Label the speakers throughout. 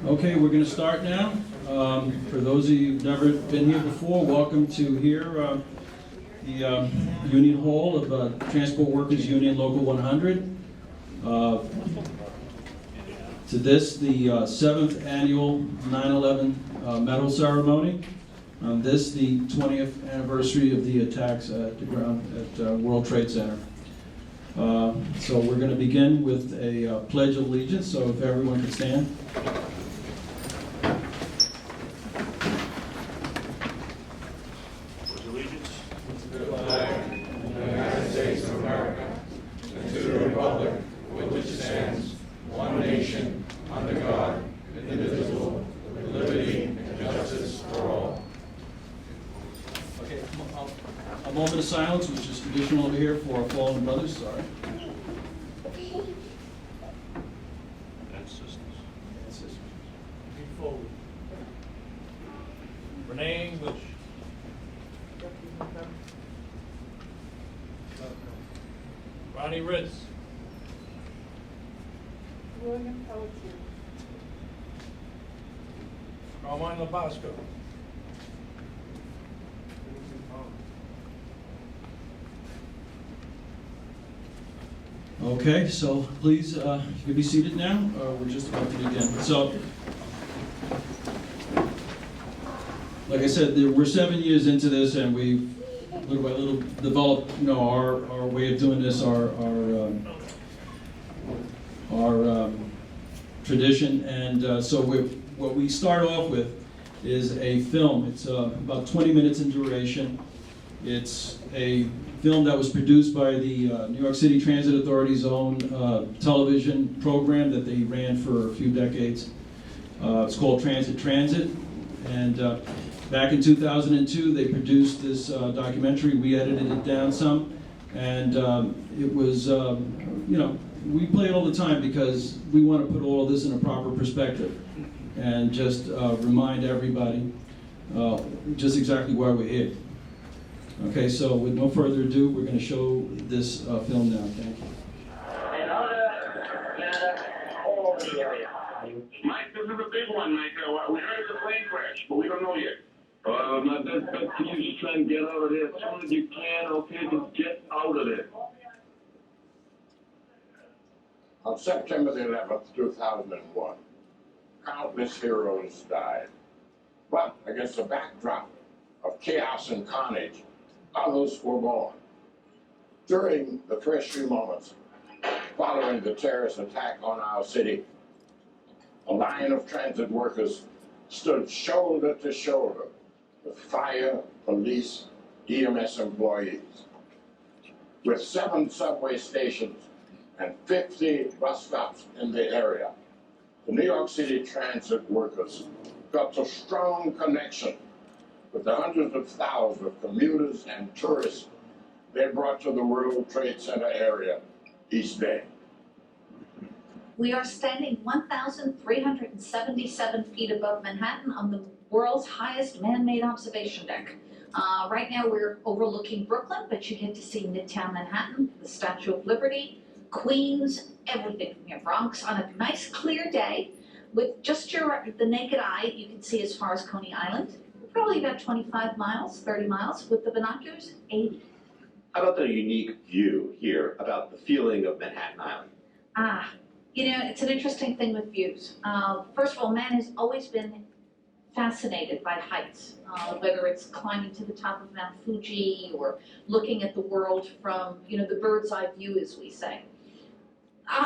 Speaker 1: Okay, we're going to start now. For those of you who've never been here before, welcome to here, the Union Hall of Transport Workers Union Local 100. To this, the 7th annual 9/11 medal ceremony. This, the 20th anniversary of the attacks at the ground at World Trade Center. So we're going to begin with a Pledge of Allegiance, so if everyone could stand.
Speaker 2: Pledge allegiance
Speaker 3: to the flag of the United States of America and to the republic for which it stands, one nation, under God, indivisible, with liberty and justice for all.
Speaker 1: Okay, a moment of silence, which is traditional over here for our fallen brothers. Sorry.
Speaker 2: and sisters.
Speaker 4: Lean forward. Renee English. Ronnie Ritz.
Speaker 5: William Pelletier.
Speaker 4: Carmine Labasco.
Speaker 1: Okay, so please, you can be seated now. We're just about to begin. So, like I said, we're 7 years into this, and we've little by little developed, our way of doing this, our tradition. And so what we start off with is a film. It's about 20 minutes in duration. It's a film that was produced by the New York City Transit Authority's own television program that they ran for a few decades. It's called Transit. And back in 2002, they produced this documentary. We edited it down some. And it was, we play it all the time because we want to put all of this in a proper perspective and just remind everybody just exactly why we're here. Okay, so with no further ado, we're going to show this film now. Thank you.
Speaker 6: And other Canada, all over the area.
Speaker 7: Mike, this is a big one, Mike. We heard the plane crash, but we don't know yet. That's for you. Just try and get out of there as soon as you can, okay? Just get out of there.
Speaker 3: On September the 11th, 2001, countless heroes died. But against the backdrop of chaos and carnage, others were born. During the first few moments following the terrorist attack on our city, a line of transit workers stood shoulder to shoulder with fire, police, EMS employees. With 7 subway stations and 50 bus stops in the area, the New York City transit workers felt a strong connection with the hundreds of thousands of commuters and tourists they brought to the World Trade Center area each day.
Speaker 5: We are standing 1,377 feet above Manhattan on the world's highest man-made observation deck. Right now we're overlooking Brooklyn, but you get to see Midtown Manhattan, the Statue of Liberty, Queens, everything from here, Bronx, on a nice clear day. With just the naked eye, you can see as far as Coney Island. Probably about 25 miles, 30 miles. With the binoculars, 80.
Speaker 8: How about the unique view here about the feeling of Manhattan Island?
Speaker 5: It's an interesting thing with views. First of all, man has always been fascinated by heights, whether it's climbing to the top of Mount Fuji or looking at the world from, the bird's eye view, as we say.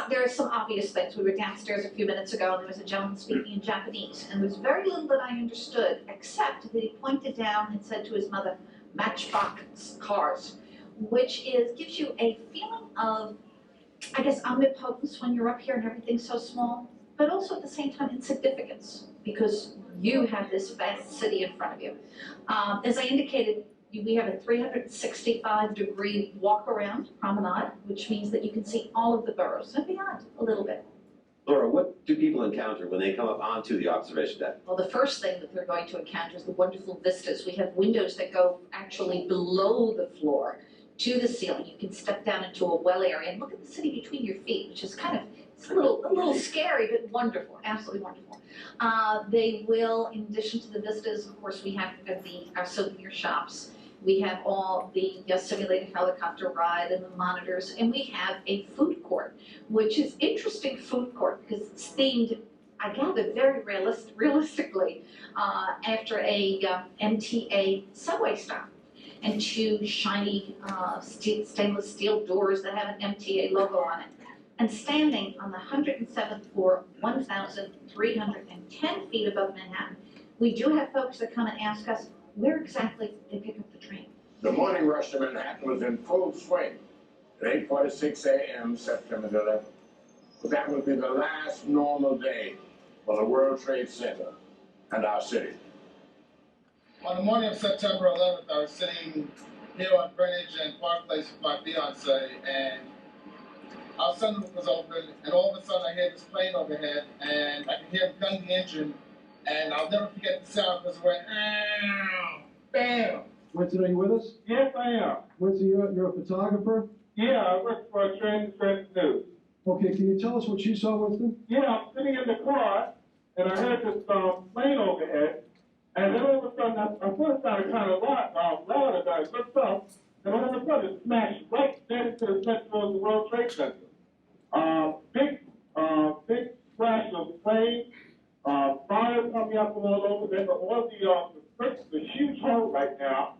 Speaker 5: There are some obvious things. We were downstairs a few minutes ago and there was a gentleman speaking in Japanese, and there was very little that I understood, except that he pointed down and said to his mother, "Matchbox cars," which gives you a feeling of, I guess, omnipotence when you're up here and everything's so small, but also at the same time insignificance, because you have this vast city in front of you. As I indicated, we have a 365-degree walk-around promenade, which means that you can see all of the boroughs and beyond a little bit.
Speaker 8: Laura, what do people encounter when they come up onto the observation deck?
Speaker 5: Well, the first thing that they're going to encounter is the wonderful vistas. We have windows that go actually below the floor to the ceiling. You can step down into a well area and look at the city between your feet, which is kind of a little scary, but wonderful, absolutely wonderful. They will, in addition to the vistas, of course, we have our souvenir shops. We have all the simulated helicopter ride and the monitors, and we have a food court, which is interesting food court because it's themed, I gather, very realistically after a MTA subway stop. And two shiny stainless steel doors that have an MTA logo on it. And standing on the 107th floor, 1,310 feet above Manhattan, we do have folks that come and ask us, where exactly they pick up the train?
Speaker 3: The morning rush to Manhattan was in full swing at 8:46 a.m. September the 11th. But that would be the last normal day for the World Trade Center and our city.
Speaker 9: On the morning of September 11th, I was sitting here on Greenwich and Park Place with my fiance, and our sunroof was open, and all of a sudden I hear this plane overhead, and I can hear it gun the engine, and I'll never forget the sound because it went, "Ow, bam."
Speaker 10: Winston, are you with us?
Speaker 11: Yes, I am.
Speaker 10: Winston, you're a photographer?
Speaker 11: Yeah, I work for a Transit News.
Speaker 10: Okay, can you tell us what you saw, Winston?
Speaker 11: Yeah, I'm sitting in the car, and I heard this plane overhead, and then all of a sudden, I first started kind of loud, as I looked up, and all of a sudden it smashed right dead into the center of the World Trade Center. Big flash of plane, fire coming up from all over there, but all the huge hole right now.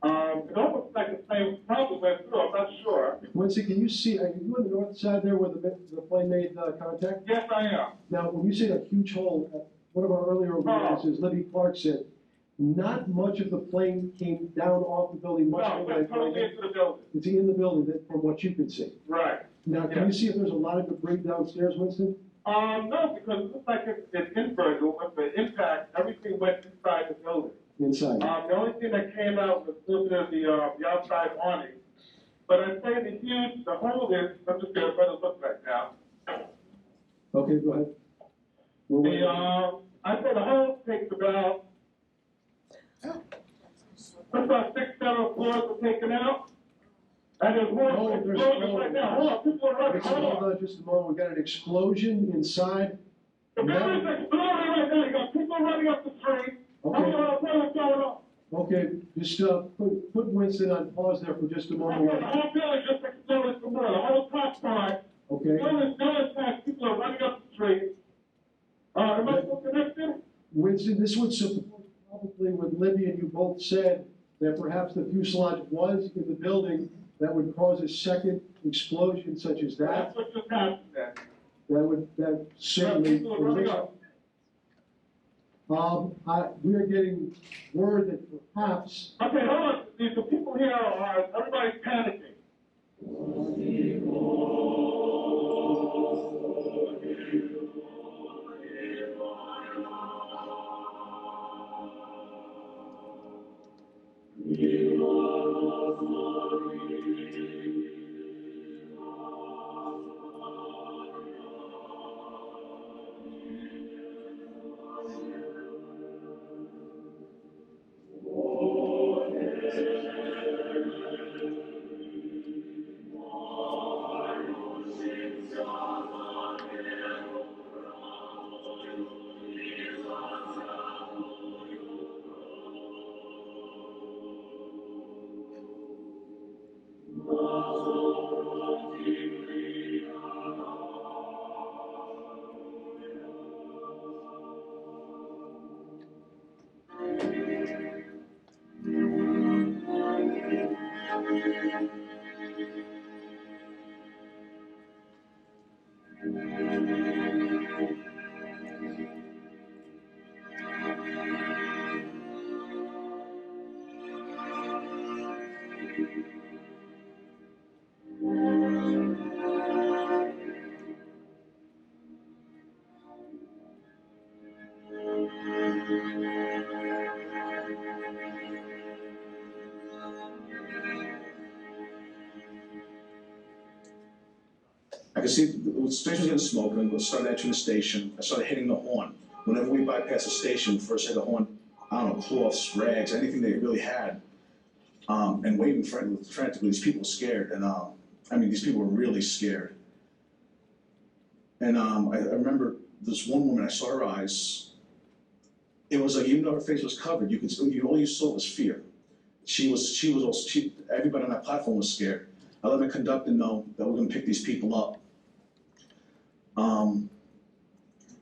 Speaker 11: It almost like the plane probably went through, I'm not sure.
Speaker 10: Winston, can you see, are you on the north side there where the plane made contact?
Speaker 11: Yes, I am.
Speaker 10: Now, when you say a huge hole, one of our earlier witnesses, Libby Clark, said not much of the plane came down off the building. Much
Speaker 11: No,
Speaker 10: of
Speaker 11: it's totally into the building.
Speaker 10: It's in the building from what you can see.
Speaker 11: Right.
Speaker 10: Now, can you see if there's a lot of debris downstairs, Winston?
Speaker 11: No, because it looks like it's inverted. With the impact, everything went inside the building.
Speaker 10: Inside.
Speaker 11: The only thing that came out was a little bit of the outside awning. But I'd say the hole is, I'm just going to better look right now.
Speaker 10: Okay, go ahead.
Speaker 11: I'd say the hole takes about 6-7 floors were taken out. And there's more explosions right now. Hold on, people are running. Hold on.
Speaker 10: Just a moment. We got an explosion inside.
Speaker 11: The building's exploding right now. You got people running up the street.
Speaker 10: Okay.
Speaker 11: What's going on?
Speaker 10: Okay, just put Winston on pause there for just a moment.
Speaker 11: Okay, the whole building just exploded some more. The whole top part.
Speaker 10: Okay.
Speaker 11: The building's still intact. People are running up the street. Am I still connected?
Speaker 10: Winston, this would support probably what Libby and you both said, that perhaps the fuselage was in the building that would cause a second explosion such as that.
Speaker 11: That's what just happened then.
Speaker 10: That certainly.
Speaker 11: People are running up.
Speaker 10: We are getting word that perhaps.
Speaker 11: Okay, hold on. The people here are, everybody's panicking.
Speaker 12: I could see the station was getting smoke, and we started entering the station. I started hitting the horn. Whenever we bypassed the station, first hit the horn, I don't know, cloths, rags, anything they really had, and waving frantically. These people were scared, and these people were really scared. And I remember this one woman, I saw her eyes. It was like, even though her face was covered, all you saw was fear. Everybody on that platform was scared. I let the conductor know that we're gonna pick these people up.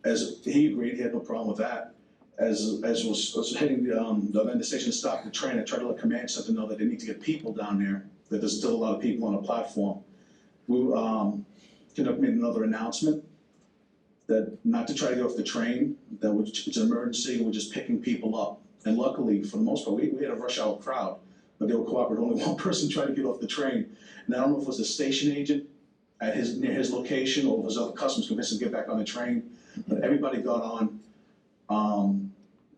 Speaker 12: As he agreed, he had no problem with that. As was heading the vendor station to stop the train, I tried to let command center know that they need to get people down there, that there's still a lot of people on the platform. We conductor made another announcement that not to try to get off the train, that it's an emergency, we're just picking people up. And luckily, for the most part, we had a rush hour crowd, but they were cooperative. Only one person tried to get off the train. And I don't know if it was the station agent near his location, or if it was other customers convinced him to get back on the train, but everybody got on.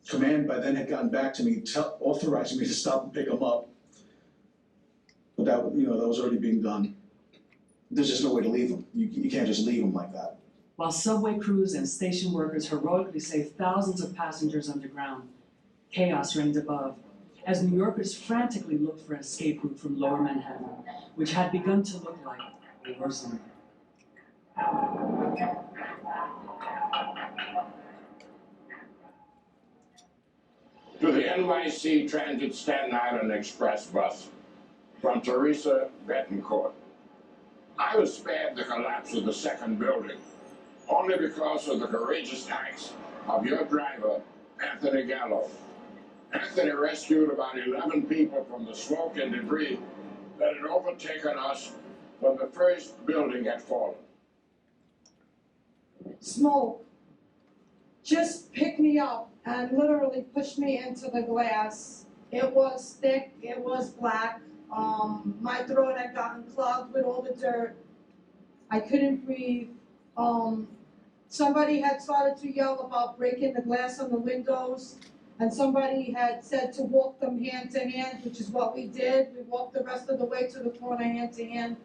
Speaker 12: Command by then had gotten back to me, authorizing me to stop and pick them up. But that was already being done. There's just no way to leave them. You can't just leave them like that.
Speaker 13: While subway crews and station workers heroically saved thousands of passengers underground, chaos reigned above, as New Yorkers frantically looked for an escape route from Lower Manhattan, which had begun to look like a worsening.
Speaker 3: To the NYC Transit Staten Island Express bus from Teresa Betancourt. I was spared the collapse of the second building only because of the courageous acts of your driver, Anthony Gallo. Anthony rescued about 11 people from the smoke and debris that had overtaken us when the first building had fallen.
Speaker 14: Smoke just picked me up and literally pushed me into the glass. It was thick, it was black. My throat had gotten clogged with all the dirt. I couldn't breathe. Somebody had started to yell about breaking the glass on the windows, and somebody had said to walk them hand to hand, which is what we did. We walked the rest of the way to the corner hand to hand.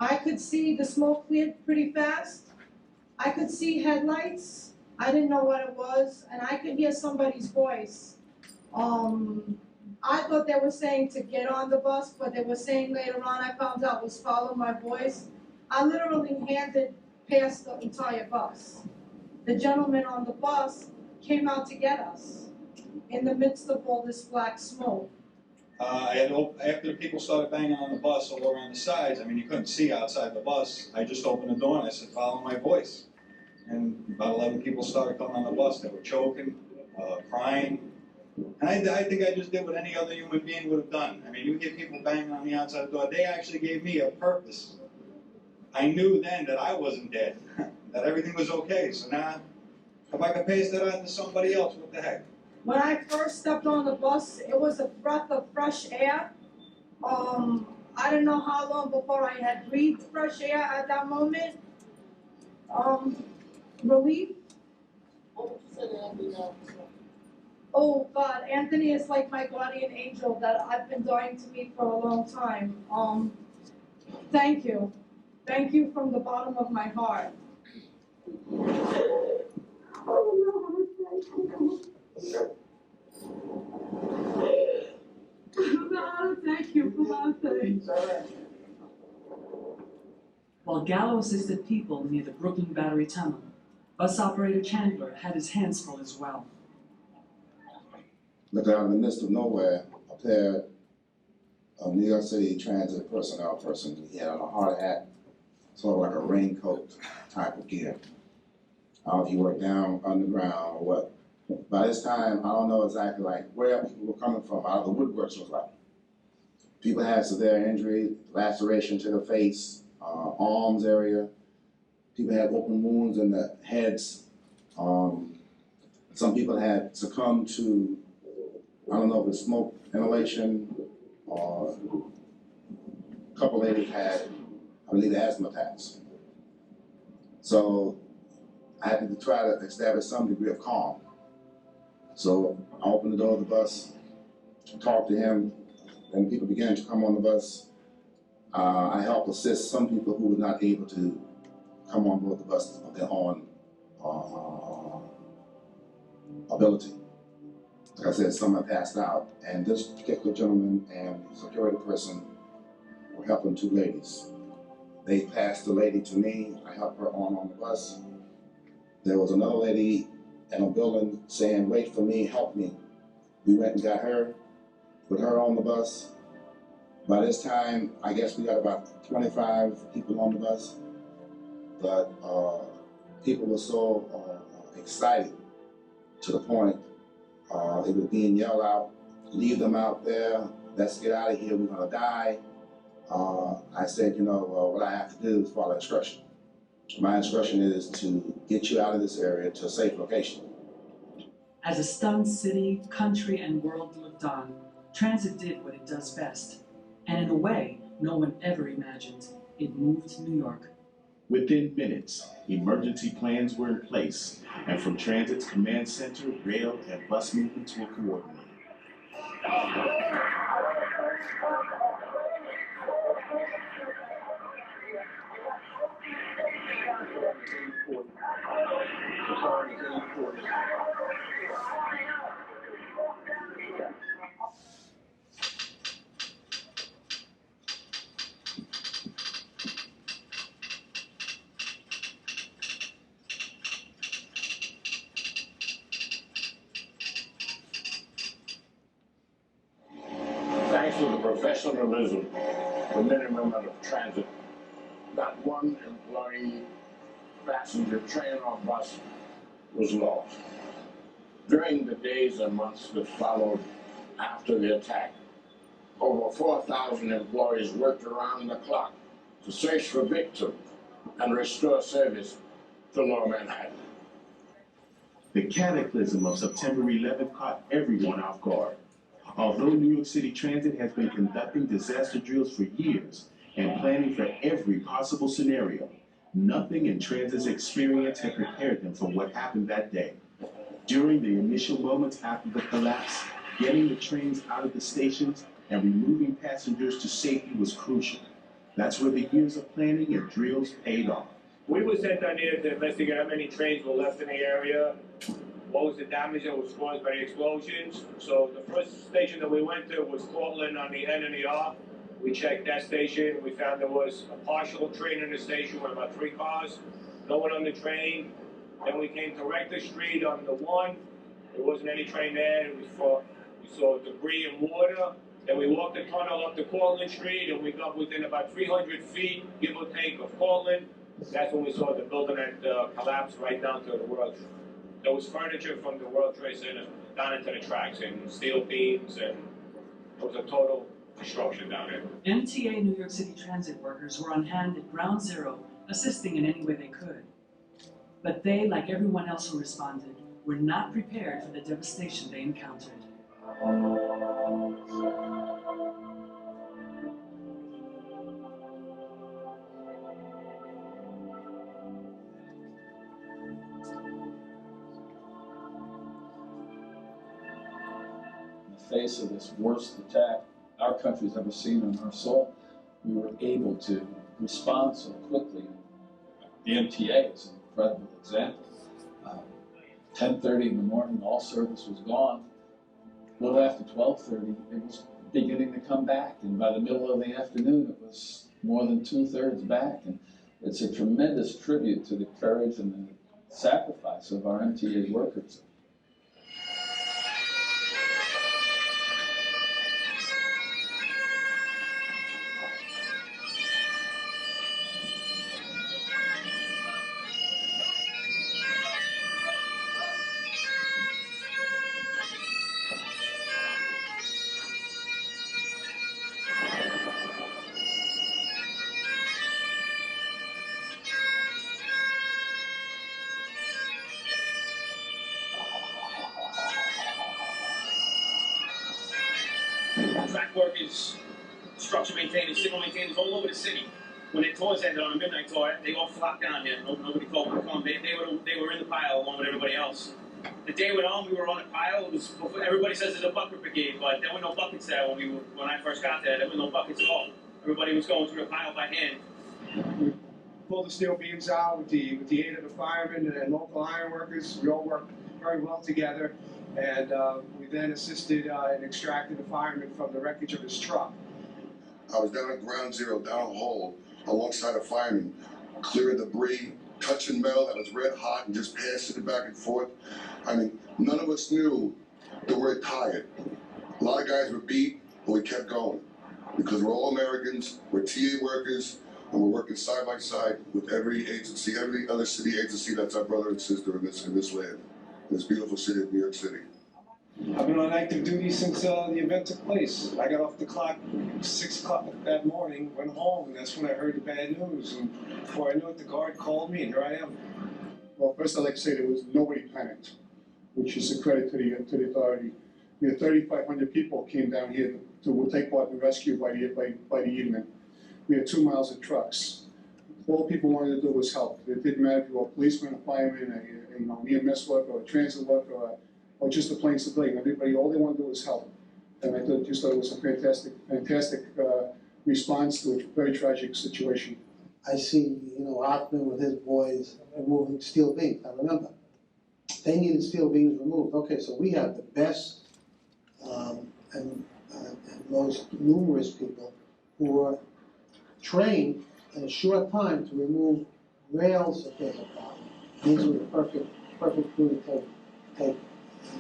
Speaker 14: I could see the smoke cleared pretty fast. I could see headlights. I didn't know what it was, and I could hear somebody's voice. I thought they were saying to get on the bus, but they were saying later on, I found out, was follow my voice. I literally handed past the entire bus. The gentleman on the bus came out to get us in the midst of all this black smoke.
Speaker 15: After the people started banging on the bus all around the sides, I mean, you couldn't see outside the bus. I just opened the door and I said, follow my voice. And about 11 people started coming on the bus. They were choking, crying. And I think I just did what any other human being would have done. I mean, you get people banging on the outside the door. They actually gave me a purpose. I knew then that I wasn't dead, that everything was okay. So now, if I could pass that on to somebody else, what the heck?
Speaker 14: When I first stepped on the bus, it was a breath of fresh air. I don't know how long before I had breathed fresh air at that moment. Relief. Oh God, Anthony is like my guardian angel that I've been dying to meet for a long time. Thank you. Thank you from the bottom of my heart. Thank you for nothing.
Speaker 13: While Gallo assisted people near the Brooklyn Battery Tunnel, bus operator Chandler had his hands full as well.
Speaker 16: Looking out in the midst of nowhere, a pair of New York City transit personnel person. He had on a hard hat, sort of like a raincoat type of gear. I don't know if he worked down underground or what. By this time, I don't know exactly like where people were coming from, out of the woodworks was like. People had severe injury, laceration to the face, arms area. People had open wounds in the heads. Some people had succumbed to, I don't know if it's smoke inhalation, or a couple ladies had, I believe, asthma attacks. So I had to try to establish some degree of calm. So I opened the door of the bus, talked to him, and people began to come on the bus. I helped assist some people who were not able to come on board the bus of their own ability. Like I said, some had passed out, and this particular gentleman and security person were helping two ladies. They passed the lady to me. I helped her on the bus. There was another lady in a building saying, "Wait for me, help me." We went and got her, put her on the bus. By this time, I guess we got about 25 people on the bus. But people were so excited to the point it was being yelled out, "Leave them out there, let's get out of here, we're gonna die." I said, what I have to do is follow instruction. My instruction is to get you out of this area to a safe location.
Speaker 13: As a stunned city, country, and world looked on, transit did what it does best. And in a way, no one ever imagined. It moved New York.
Speaker 17: Within minutes, emergency plans were in place, and from Transit's command center, rail and bus movements were coordinated.
Speaker 3: Thanks to the professionalism, the men and women of transit, not one employee, passenger, train, or bus was lost. During the days and months that followed after the attack, over 4,000 employees worked around the clock to search for victims and restore service to Lower Manhattan.
Speaker 17: The cataclysm of September 11th caught everyone off guard. Although New York City Transit has been conducting disaster drills for years and planning for every possible scenario, nothing in Transit's experience had prepared them for what happened that day. During the initial moments after the collapse, getting the trains out of the stations and removing passengers to safety was crucial. That's where the years of planning and drills paid off.
Speaker 18: We were sent down here to investigate how many trains were left in the area, what was the damage that was caused by the explosions. So the first station that we went to was Cortland on the N and the R. We checked that station. We found there was a partial train in the station with about 3 cars, no one on the train. Then we came to Rector Street on the 1. There wasn't any train there. We saw debris and water. Then we walked the tunnel up to Cortland Street, and we got within about 300 feet, give or take, of Cortland. That's when we saw the building that collapsed right down to the World Trade. There was furniture from the World Trade Center down into the tracks, and steel beams, and it was a total destruction down there.
Speaker 13: MTA New York City Transit workers were on hand at ground zero, assisting in any way they could. But they, like everyone else who responded, were not prepared for the devastation they encountered.
Speaker 1: Face of this worst attack our country's ever seen on our soil, we were able to respond so quickly. The MTA is an incredible example. 10:30 in the morning, all service was gone. A little after 12:30, it was beginning to come back, and by the middle of the afternoon, it was more than 2/3 back. And it's a tremendous tribute to the courage and the sacrifice of our MTA workers.
Speaker 18: Track workers, structure maintainers, signal maintainers all over the city. When the tours ended on a midnight tour, they all flocked down here. Nobody told them to come. They were in the pile along with everybody else. The day went on, we were on a pile. It was before, everybody says there's a bucket brigade, but there were no buckets there when I first got there. There were no buckets at all. Everybody was going through the pile by hand.
Speaker 19: We pulled the steel beams out with the aid of the firemen and local iron workers. We all worked very well together, and we then assisted in extracting the fireman from the wreckage of his truck.
Speaker 20: I was down at ground zero, down a hole, alongside a fireman, clearing debris, touching metal that was red hot and just passing it back and forth. I mean, none of us knew that we were tired. A lot of guys were beat, but we kept going because we're all Americans, we're TA workers, and we're working side by side with every agency, every other city agency that's our brother and sister in this land, in this beautiful city of New York City.
Speaker 19: I've been on active duty since the event took place. I got off the clock 6 o'clock that morning, went home, and that's when I heard the bad news. And before I knew it, the guard called me, and here I am.
Speaker 10: Well, first I'd like to say there was nobody panicked, which is a credit to the authority. We had 3,500 people came down here to take part in the rescue by the evening. We had 2 miles of trucks. All people wanted to do was help. It didn't matter if you were a policeman, a fireman, an EMS worker, or a transit worker, or just a plain civilian. Everybody, all they wanted to do was help. And I just thought it was a fantastic response to a very tragic situation.
Speaker 21: I see, Hoffman with his boys removing steel beams. I remember, they needed steel beams removed. Okay, so we have the best and most numerous people who are trained in a short time to remove rails if there's a problem. These are the perfect crew to take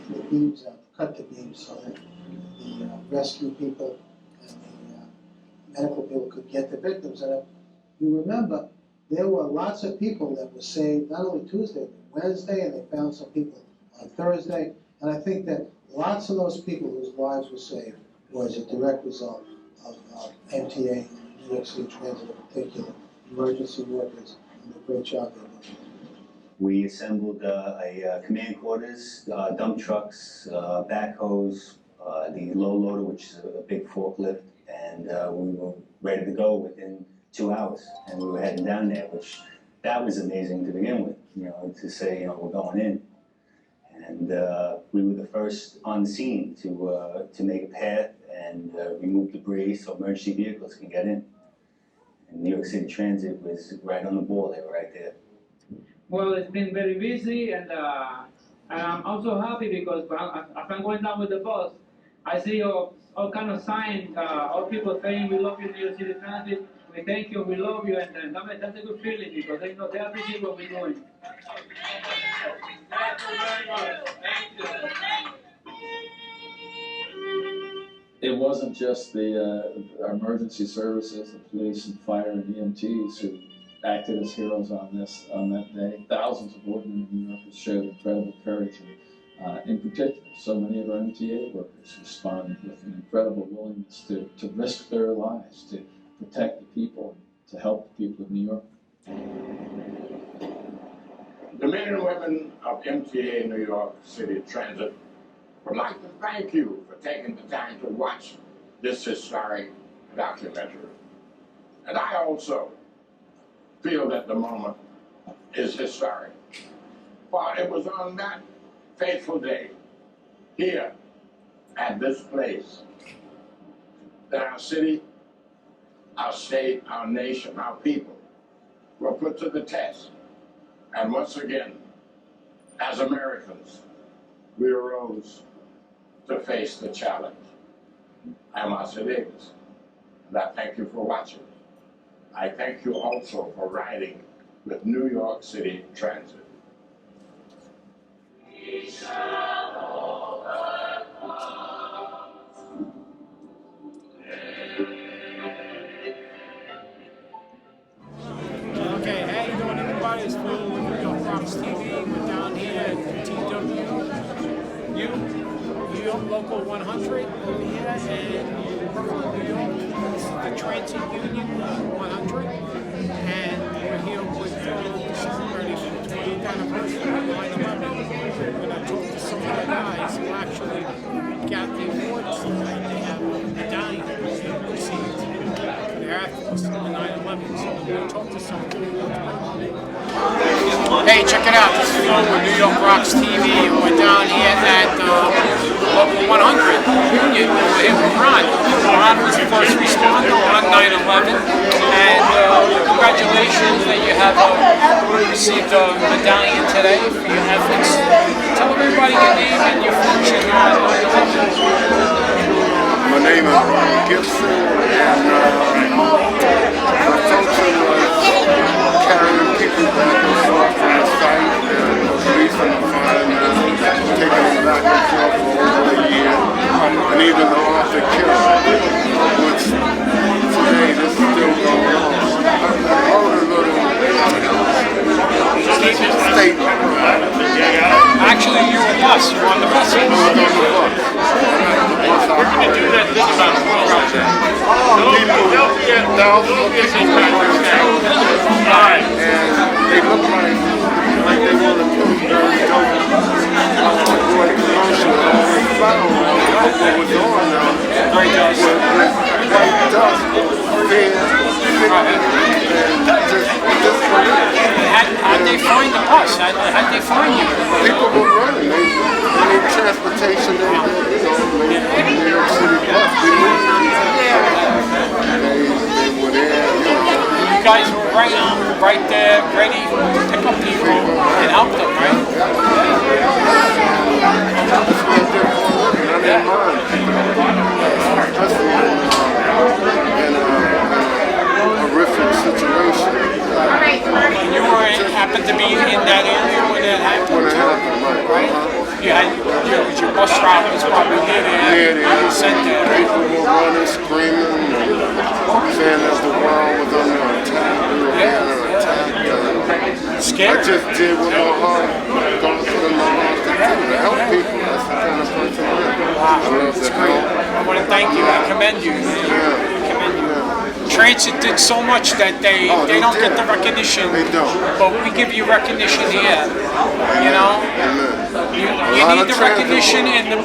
Speaker 21: the beams out, cut the beams so that the rescue people and the medical people could get the victims. And if you remember, there were lots of people that were saved, not only Tuesday, but Wednesday, and they found some people on Thursday. And I think that lots of those people whose lives were saved was a direct result of MTA, New York City Transit in particular, emergency workers, and the great job they did.
Speaker 22: We assembled a command quarters, dump trucks, backhoes, the low loader, which is a big forklift, and we were ready to go within 2 hours. And we were heading down there, which that was amazing to begin with, to say, we're going in. And we were the first on scene to make a path and remove debris so emergency vehicles can get in. And New York City Transit was right on the ball, they were right there.
Speaker 23: Well, it's been very busy, and I'm also happy because as I'm going down with the bus, I see all kind of signs, all people saying we love you, New York City Transit, we thank you, we love you, and that's a good feeling because they know they appreciate what we're doing. Thank you very much. Thank you.
Speaker 1: It wasn't just our emergency services, the police and fire and EMTs who acted as heroes on that day. Thousands of ordinary New Yorkers showed incredible courage, and in particular, so many of our MTA workers responded with an incredible willingness to risk their lives, to protect the people, to help the people of New York.
Speaker 3: The men and women of MTA New York City Transit would like to thank you for taking the time to watch this historic documentary. And I also feel that the moment is historic. For it was on that fateful day, here at this place, that our city, our state, our nation, our people were put to the test. And once again, as Americans, we arose to face the challenge. I'm Asa Davis, and I thank you for watching. I thank you also for riding with New York City Transit.
Speaker 4: Okay, how you doing, everybody? It's Phil with New York Rocks TV. We're down here at TWU, New York Local 100 over here, and Brooklyn, New York. This is the Transit Union 100, and we're here with celebrating the 20th anniversary of 9/11. We're going to talk to some of the guys who actually got the awards tonight. They have a medallion they received for their efforts in 9/11. So we're going to talk to some of them. Hey, check it out. This is Phil with New York Rocks TV. We're down here at Local 100 Union. We're here with Ron. Ron was the first responder on 9/11. And congratulations that you have received a medallion today for your efforts. Tell everybody your name and your function on 9/11.
Speaker 24: My
Speaker 20: name is Gibson, and the function was carrying people back and forth from the site, and the police and the firemen taking them back and forth for over a year, and even the author killed, which today this is still going on. I wrote a little statement.
Speaker 4: Actually, you were us. You were on the bus.
Speaker 20: I was on the bus.
Speaker 4: We're going to do that this about 12 hours.
Speaker 20: Thousands of people and they look like they want to kill very dope. Boy commercial, and all they found what was on now was white dust, fear, and just
Speaker 4: How'd they find the bus? How'd they find you?
Speaker 20: people were running. They need transportation. New York City bus. They were there.
Speaker 4: You guys were right there, ready to pick up people and help them, right?
Speaker 20: I didn't mind. Especially in a horrific situation.
Speaker 4: You happened to be in that area when that happened?
Speaker 20: When it happened, right?
Speaker 4: You had your bus route was probably near there. You sent there.
Speaker 20: People were running, screaming, and saying that the world was under attack. We were being attacked.
Speaker 4: Scared?
Speaker 20: I just did what my heart don't put in my heart to do, to help people. That's the kind of person I am. I love to help.
Speaker 4: I want to thank you. I commend you. Transit did so much that they don't get the recognition.
Speaker 20: They don't.
Speaker 4: But we give you recognition here. You know? You need the recognition in the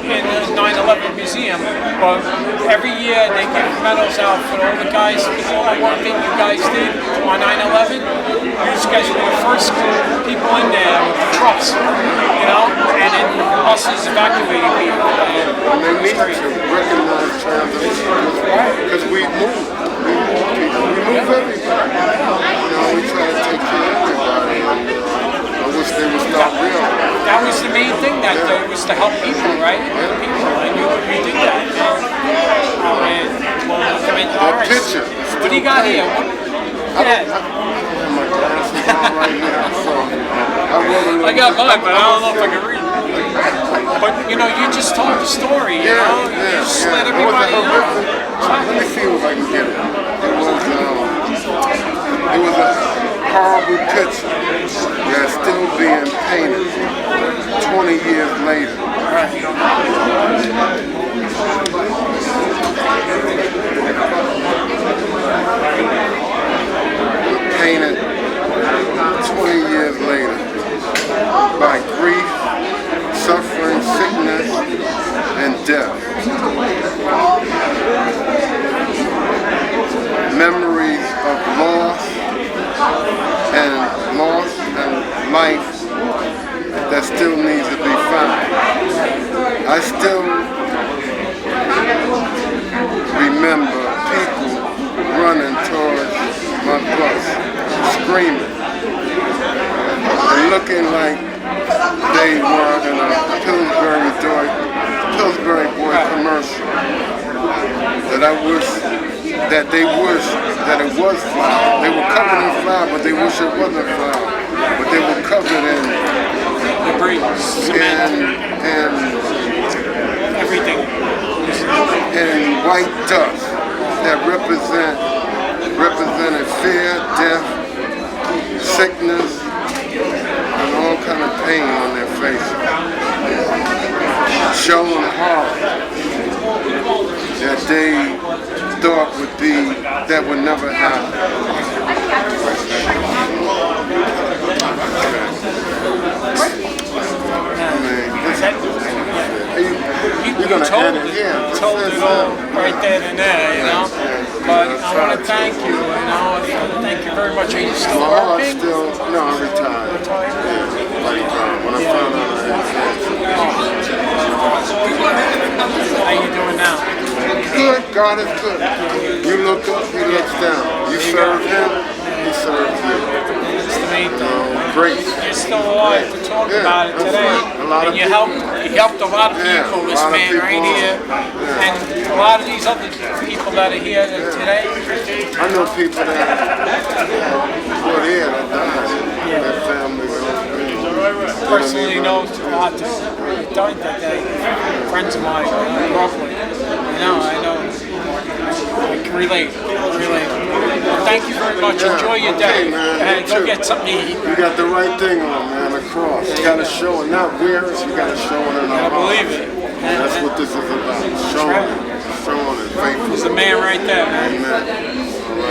Speaker 4: 9/11 museum, but every year they give medals out for all the guys, all the work that you guys did on 9/11. You guys were the first people in there with the trucks, you know, and then buses evacuating people.
Speaker 20: And they need to recognize transit because we move. We move people. We move everybody. You know, we try to take care of everybody. I wish they would stop realizing.
Speaker 4: That was the main thing, that was to help people, right? Help people, and you did that. All right.
Speaker 20: Picture.
Speaker 4: What do you got here?
Speaker 20: I have my glasses on right now, so
Speaker 4: I got mine, but I don't know if I can read. But you know, you just told the story. You know, you just let everybody know.
Speaker 20: Let me see if I can get it. It was a horrible picture that's still being painted 20 years later. Painted 20 years later by grief, suffering, sickness, and death. Memories of loss and life that still needs to be found. I still remember people running towards my bus, screaming and looking like they were in a Pillsbury Boy commercial. That they wish that it was flour. They were covered in flour, but they wish it wasn't flour. But they were covered in
Speaker 4: debris, cement,
Speaker 20: and
Speaker 4: everything,
Speaker 20: and white dust that represented fear, death, sickness, and all kind of pain on their faces, showing horror that they thought that would never happen.
Speaker 4: You told it all right then and there, you know. But I want to thank you, you know. Thank you very much. Are you still working?
Speaker 20: No, I'm retired. When I found out
Speaker 4: how you doing now?
Speaker 20: Good. God is good. You look up, he looks down. You serve him, he serves you.
Speaker 4: main thing.
Speaker 2: Great.
Speaker 4: You're still alive to talk about it today. And you helped a lot of people, this man right here, and a lot of these other people that are here today.
Speaker 2: I know people that were here that died. Their families.
Speaker 4: Personally know a lot of people died that day. Friends of mine, roughly. I know. I can relate. Well, thank you very much. Enjoy your day. And go get something to eat.
Speaker 2: You got the right thing on, man, the cross. You got to show it, not wear it, you got to show it in our heart.
Speaker 4: I believe it.
Speaker 2: And that's what this is about. Showing it faithfully.
Speaker 4: There's a man right there, man.
Speaker 2: Amen.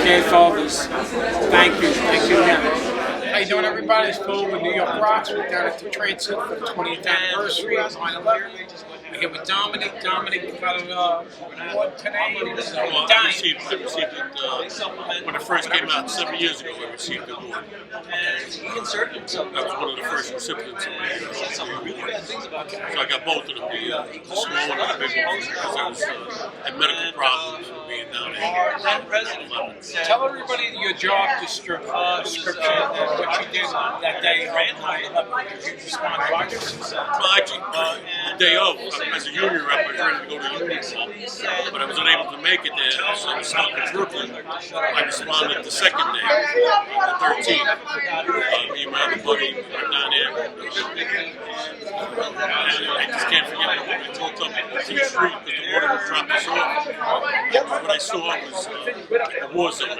Speaker 4: Okay, fathers. Thank you again. How you doing, everybody? It's Phil with New York Rocks. We're down at the Trade Center for the 20th anniversary of 9/11. We're here with Dominic. Dominic got an award today.
Speaker 6: Well, I received it when it first came out 7 years ago. I received the award. I was one of the first recipients of the award. So I got both of them, the small one and the big one, because I was had medical problems from being down there.
Speaker 4: Tell everybody your job description and what you did that day of 9/11. Did you respond to
Speaker 6: Well, actually, the day of, as a union rep, I was ready to go to union hall, but I was unable to make it there, so I was stuck in Brooklyn. I responded the second day, the 13th. Me and my other buddy went down there. I just can't forget when I woke up in the street because the water was dropped us off. What I saw was a war zone. It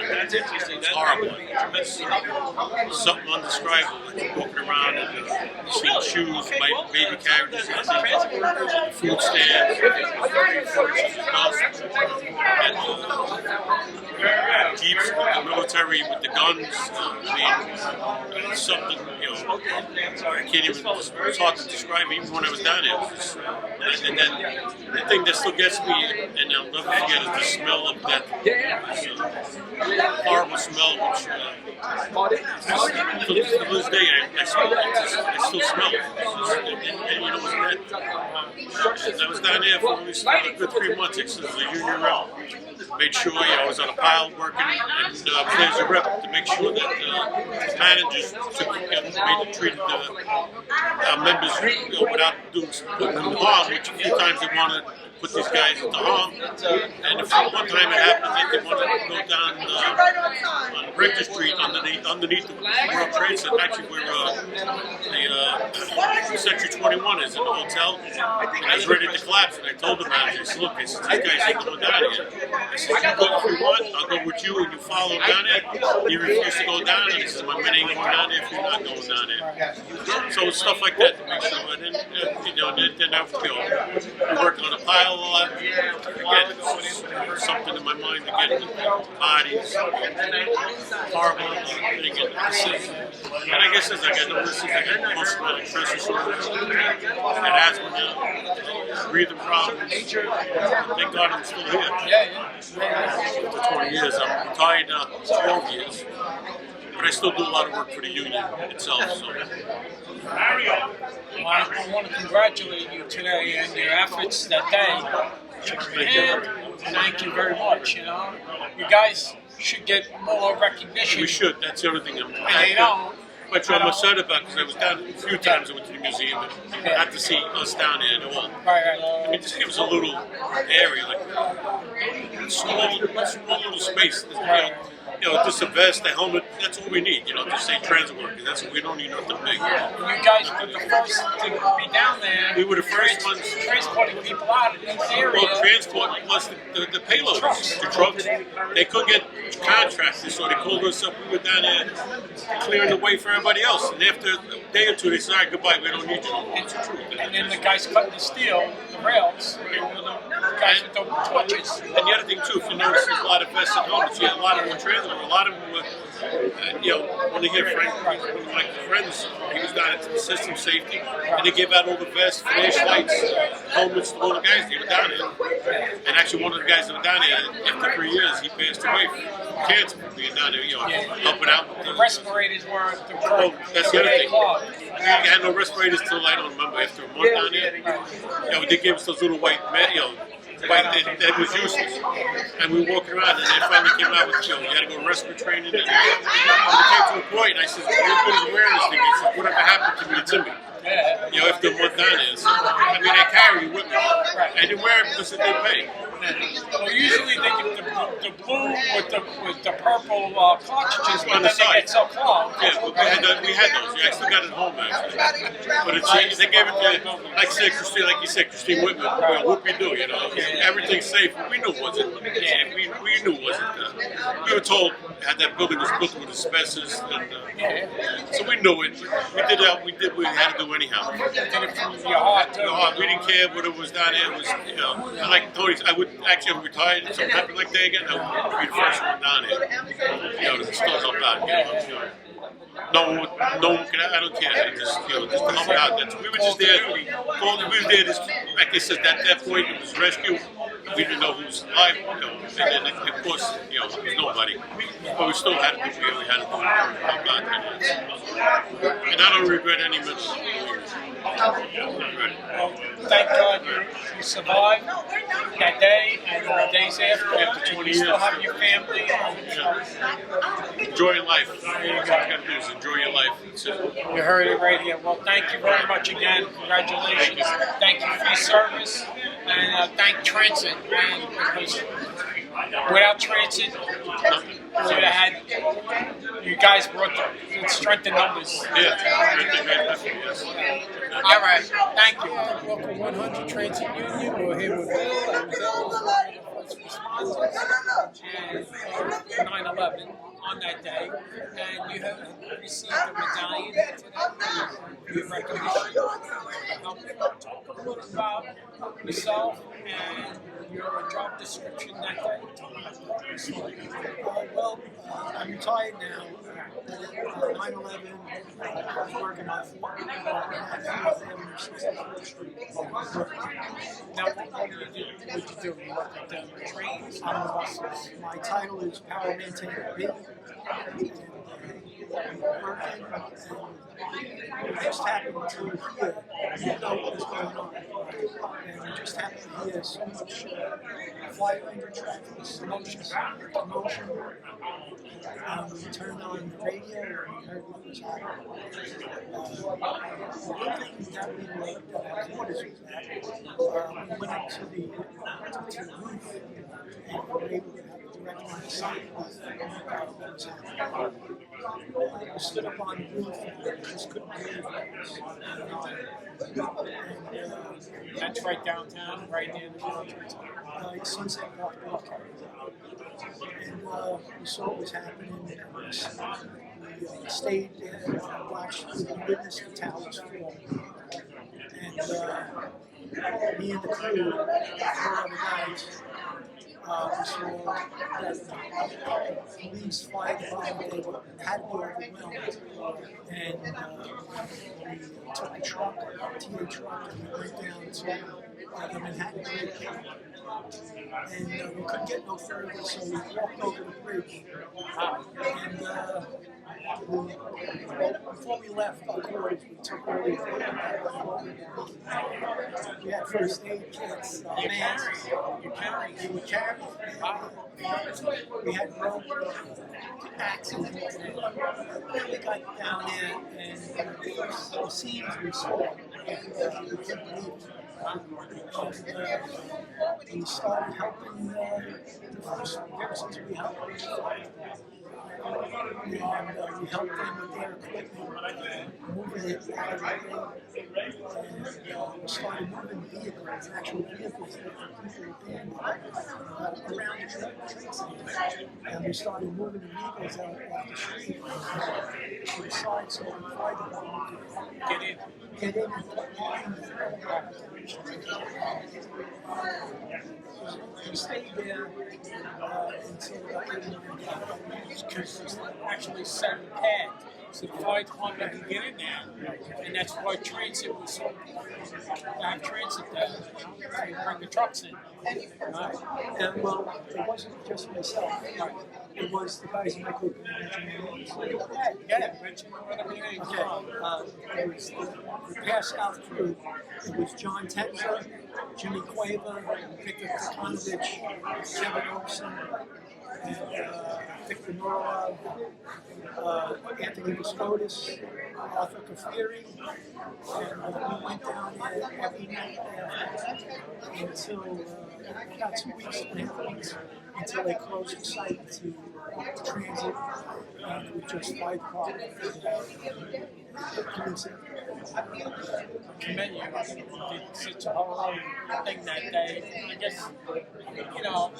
Speaker 6: was horrible. It was something undescribable. Like walking around and seeing shoes, my baby carriages, food stands, and jeeps with the military with the guns. It's something, I can't even, it's hard to describe even when I was down there. And then the thing that still gets me, and I'll never forget, is the smell of that horrible smell, which to this day I smell it. I still smell it. And you know what's dead. And I was down there for at least a good 3 months as a union rep. Made sure I was on a pile working and as a rep to make sure that managers treated our members without putting them in harm, which a few times they wanted to put these guys into harm. And if one time it happened that they wanted to go down on Rector Street underneath the World Trade Center, actually where the Century 21 is in the hotel. And I was ready to collapse, and I told the manager, I said, look, these guys ain't going down here. I said, you go if you want, I'll go with you, and you follow down there. He refused to go down, and he says, my men ain't going down there if you're not going down there. So stuff like that to make sure. And then, then we're working on a pile a lot. Again, it's something in my mind to get into bodies, horrible thing. And I guess as I got older, I got post-traumatic stress disorder, I had asthma now, breathing problems. Thank God I'm still here. After 20 years, I'm retired now, 12 years. But I still do a lot of work for the union itself. So.
Speaker 4: Well, I want to congratulate you today and your efforts that day. And thank you very much. You guys should get more recognition.
Speaker 6: We should. That's the other thing.
Speaker 4: Which
Speaker 6: I'm upset about because I was down a few times. I went to the museum and got to see us down there at all.
Speaker 4: Right.
Speaker 6: I mean, just give us a little area, like small little space. Just a vest, a helmet, that's all we need, just say transit workers. That's what we don't need nothing big.
Speaker 4: You guys were the first to be down there.
Speaker 6: We were the first ones
Speaker 4: transporting people out of this area.
Speaker 6: Well, transport plus the payloads, the trucks. They couldn't get contractors, so they called us up. We were down there clearing the way for everybody else. And after a day or two, they said, all right, goodbye, we don't need you no more. It's the truth.
Speaker 4: And then the guys cutting the steel, the rails, they were the guys with the torches.
Speaker 6: And the other thing, too, if you notice, there's a lot of vests and helmets. You had a lot of them in transit. A lot of them were, when they get friends, like friends, he was down at the system safety, and they gave out all the vests, flashlights, helmets to all the guys. They were down there. And actually, one of the guys that were down there, after 3 years, he passed away from cancer from being down there, helping out with
Speaker 4: the respirators weren't the
Speaker 6: Oh, that's the other thing. We had no respirators till I don't remember after a month down there. They gave us those little white but it was useless. And we were walking around, and they finally came out with, you had to go rescue training. And it came to a point, and I said, what is awareness thing? He said, whatever happened to me, it's in me. If the one down is, I mean, they carry you with me. And you wear it because they pay.
Speaker 4: Well, usually they give the blue with the purple cartridges, but
Speaker 6: on the
Speaker 4: then they
Speaker 6: side.
Speaker 4: get so clogged.
Speaker 6: Yeah, but we had those. Yeah, I still got it at home actually. But it's they gave it to, like you said, Christine Whitman. Whoop-de-doo, everything's safe. We knew it wasn't. Yeah, we knew it wasn't. We were told that building was built with asbestos, and so we knew it. We did that. We had to do anyhow.
Speaker 4: Did it from your heart too.
Speaker 6: We didn't care what it was down there. It was, like Tony, I would actually, I'm retired. If something happened like that again, I would be the first one down there. To still help out. No one can. I don't care. Just to help out. We were just there. We were there. Just like I said, at that point it was rescue. We didn't know who was alive. And then of course, there was nobody. But we still had to do what we had to do. Help out. And I don't regret any minute.
Speaker 4: Well, thank God you survived that day and the days after
Speaker 6: 20
Speaker 4: you still
Speaker 6: years.
Speaker 4: have your family.
Speaker 6: Enjoy your life. All you got to do is enjoy your life.
Speaker 4: You heard it right here. Well, thank you very much again. Congratulations. Thank you for your service. And thank Transit. And because without Transit, we would have had, you guys brought the strength in numbers. All right. Thank you. Local 100 Transit Union. We're here with Bill. And Bill is one of the first responders and 9/11 on that day. And you have received a medallion today. Your recognition. Talk a little about yourself and your job description that day.
Speaker 5: Well, I'm retired now. 9/11, I was working on 4th Street.
Speaker 4: Now, what do you do? You work at the trains?
Speaker 5: I'm on buses. My title is Power Maintainer B. It just happened to hear, you know what was going on, and we just happened to hear so much flight under traffic, commotion. We turned on the radio and we heard what was happening. One thing that we were headquarters was that we went up to the roof and we were able to have a direct line of sight with what was happening. We stood up on the roof and just couldn't believe what was.
Speaker 4: That's right downtown, right near the village.
Speaker 5: Sunset Park. And we saw what was happening. We stayed there and watched, we witnessed the towers fall. And me and the crew, 4 other guys, we saw that police, fire department, they had to be overwhelmed. And we took a truck, a TA truck, and we went down to the Manhattan Bridge. And we couldn't get no further, so we walked over the bridge. And before we left our quarters, we took all the equipment. We had first aid kits, masks, we were carrying. We had rope, axes. We got down there, and the scenes we saw, we couldn't believe it. We started helping the first persons we helped. And we helped them with their equipment, moving it out of the way. And we started moving vehicles, actual vehicles that people abandoned around the train station. And we started moving the vehicles out off the street to the side so the fire department could get in and put lines. We stayed there until about 89
Speaker 4: because actually set a pad so the fire department can get in there. And that's why transit was so bad transit there, to bring the trucks in.
Speaker 5: Right. And well, it wasn't just myself. It was the guys in my group.
Speaker 4: Yeah, mention whatever your name is.
Speaker 5: Okay. It was the Pass South crew. It was John Tenzer, Jimmy Cueva, Victor Kokanovich, Kevin Olson, and Victor Norlov, Anthony Viscotis, Arthur Kafiri, and we went down there every night until about 2 weeks and a half weeks until they closed the site to transit, and it was just fire department.
Speaker 4: I commend you. You did such a heroic thing that day. I guess, you know,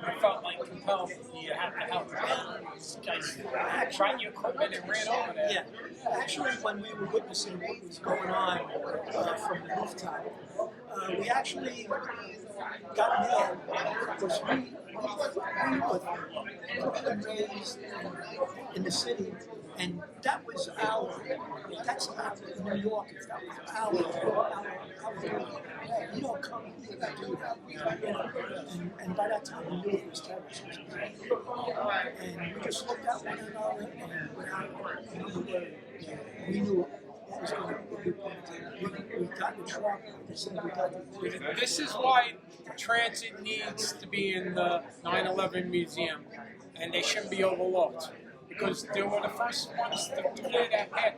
Speaker 4: I felt like compelled you have to help. These guys tried your equipment and ran over there.
Speaker 5: Yeah. Actually, when we were witnessing what was going on from the rooftop, we actually got mad because we were raised in the city, and that was that's our New Yorkers, that was our you don't come here to do that. And by that time we knew it was terrorism. And we just looked at one another and without another word, we knew what was going to happen. We got in the truck, we said we got the
Speaker 4: This is why transit needs to be in the 9/11 museum, and they shouldn't be overlooked, because they were the first ones to clear that path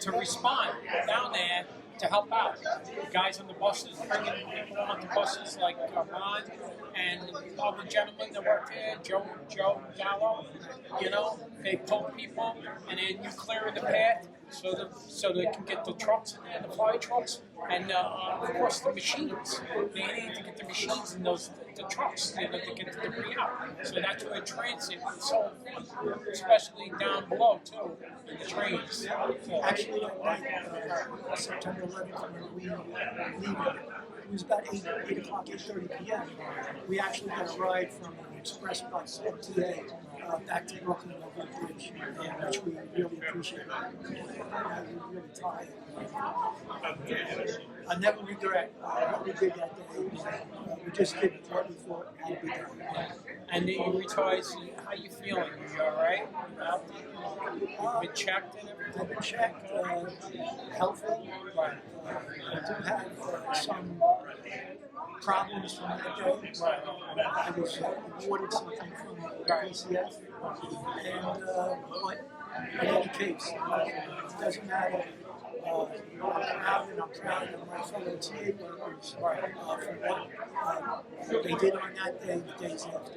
Speaker 4: to respond down there to help out. The guys on the buses, bringing people on the buses like Ron and all the gentlemen that worked there, Joe Gallo, you know, they pull people and then you clear the path so they can get the trucks in there, the fire trucks, and of course the machines. They need to get the machines in the trucks to get the debris out. So that's where transit is so important, especially down below too, in the trains.
Speaker 5: Actually, that night, September 11th, when we leave, it was about 8 o'clock, 8:30 p.m. We actually got a ride from an express bus, MTA, back to Brooklyn over the bridge, which we really appreciated. We were really tired. I never regret what we did that day. We just did what we thought had to be done.
Speaker 4: And then you retired, so how you feeling? You all right? You've been checked and everything?
Speaker 5: I've been checked, healthy. I do have some problems from that day. I was awarded something from PCF. And, but in any case, it doesn't matter. I'm proud and I'm proud of my fellow TA workers for what they did on that day and the days after.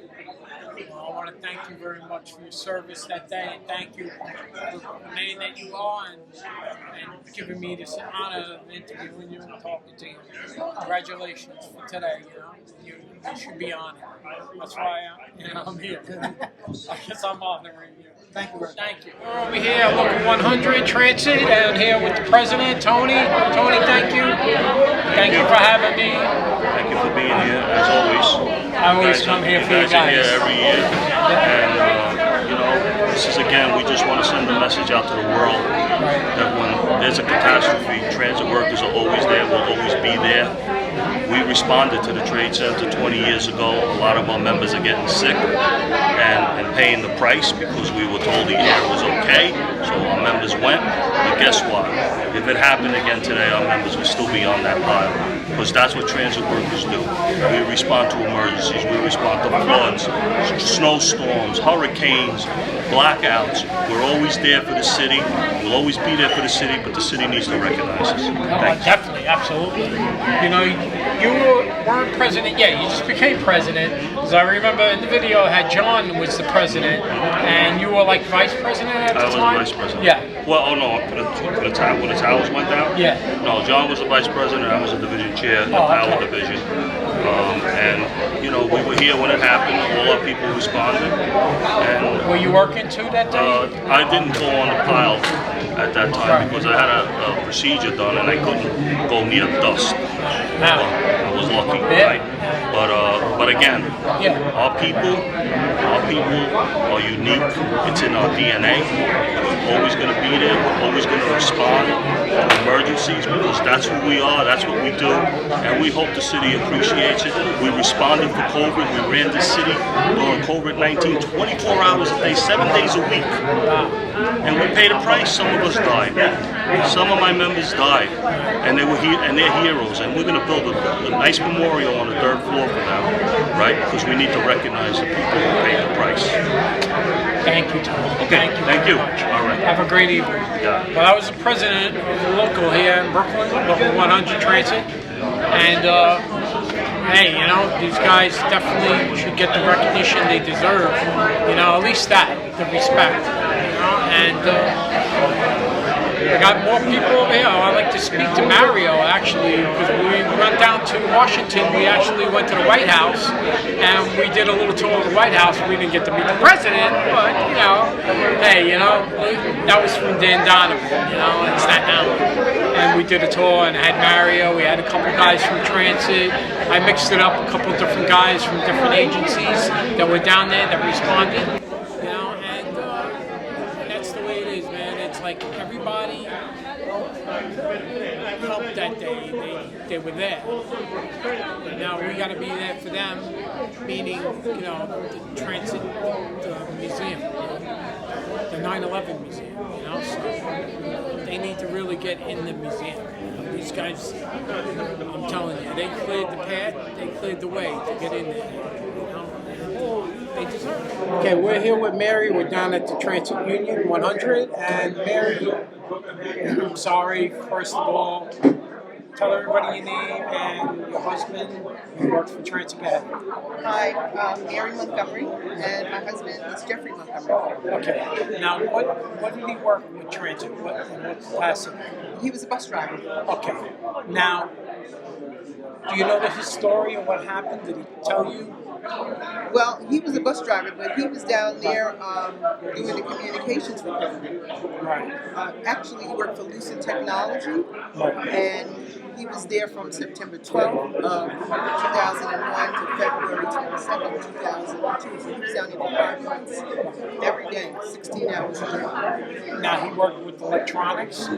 Speaker 4: Well, I want to thank you very much for your service that day, and thank you for the man that you are and giving me this honor of interviewing you and talking to you. Congratulations for today, you know. You should be honored. That's why I'm here. I guess I'm honoring you.
Speaker 5: Thank you.
Speaker 4: Thank you. We're over here at Local 100 Transit, and here with the president, Tony. Tony, thank you. Thank you for having me.
Speaker 7: Thank you for being here, as always.
Speaker 4: I always come here for you guys.
Speaker 7: Are here every year, and you know, this is again. We just want to send a message out to the world that when there's a catastrophe, transit workers are always there. Will always be there. We responded to the trade center 20 years ago. A lot of our members are getting sick and paying the price because we were told the air was okay. So our members went. But guess what? If it happened again today, our members would still be on that pile. Because that's what transit workers do. We respond to emergencies. We respond to floods, snowstorms, hurricanes, blackouts. We're always there for the city. We'll always be there for the city, but the city needs to recognize us.
Speaker 4: Definitely, absolutely. You know, you weren't president yet. You just became president. Because I remember in the video, had John was the president, and you were like vice president at the time?
Speaker 7: I was the vice president.
Speaker 4: Yeah.
Speaker 7: Well, oh no, when the towers went down?
Speaker 4: Yeah.
Speaker 7: No, John was the vice president, I was the division chair, the power division. And, you know, we were here when it happened, all our people responded. And
Speaker 4: were you working too that day?
Speaker 7: I didn't go on the pile at that time because I had a procedure done and I couldn't go near dust. Well, I was lucky, right? But again, our people are unique. It's in our DNA. We're always going to be there. We're always going to respond to emergencies because that's who we are. That's what we do, and we hope the city appreciates it. We responded for COVID. We ran this city during COVID-19 24 hours a day, 7 days a week, and we paid a price. Some of us died. Some of my members died, and they were and they're heroes. And we're going to build a nice memorial on the 3rd floor for them, right? Because we need to recognize the people who paid the price.
Speaker 4: Thank you, Tom.
Speaker 7: Okay, thank you. All right.
Speaker 4: Have a great evening.
Speaker 7: Yeah.
Speaker 4: Well, I was the president of the local here in Brooklyn, Local 100 Transit, and hey, you know, these guys definitely should get the recognition they deserve. You know, at least that, the respect. You know, and I got more people over here. I'd like to speak to Mario, actually, because we went down to Washington. We actually went to the White House, and we did a little tour of the White House. We didn't get to meet the president, but, you know, hey, you know, that was from Dan Donovan, you know, in Staten Island. And we did a tour and had Mario. We had a couple guys from Transit. I mixed it up, a couple different guys from different agencies that were down there that responded. You know, and that's the way it is, man. It's like everybody helped that day. They were there. And now we got to be there for them, meaning, you know, the Transit Museum, the 9/11 Museum, you know, so they need to really get in the museum. You know, these guys, I'm telling you, they cleared the path, they cleared the way to get in there, you know, and they deserve it. Okay, we're here with Mary. We're down at the Transit Union 100, and Mary, I'm sorry, first of all, tell everybody your name and your husband who works for Transit.
Speaker 8: Hi, Mary Montgomery, and my husband is Jeffrey Montgomery.
Speaker 4: Okay. Now, what did he work with Transit? In what capacity?
Speaker 8: He was a bus driver.
Speaker 4: Okay. Now, do you know the history of what happened? Did he tell you?
Speaker 8: Well, he was a bus driver, but he was down there doing the communications department.
Speaker 4: Right.
Speaker 8: Actually, he worked for Lucent Technology, and he was there from September 12th of 2001 to February 22nd, 2002. So he was down there for 5 months, every day, 16 hours a day.
Speaker 4: Now, he worked with electronics?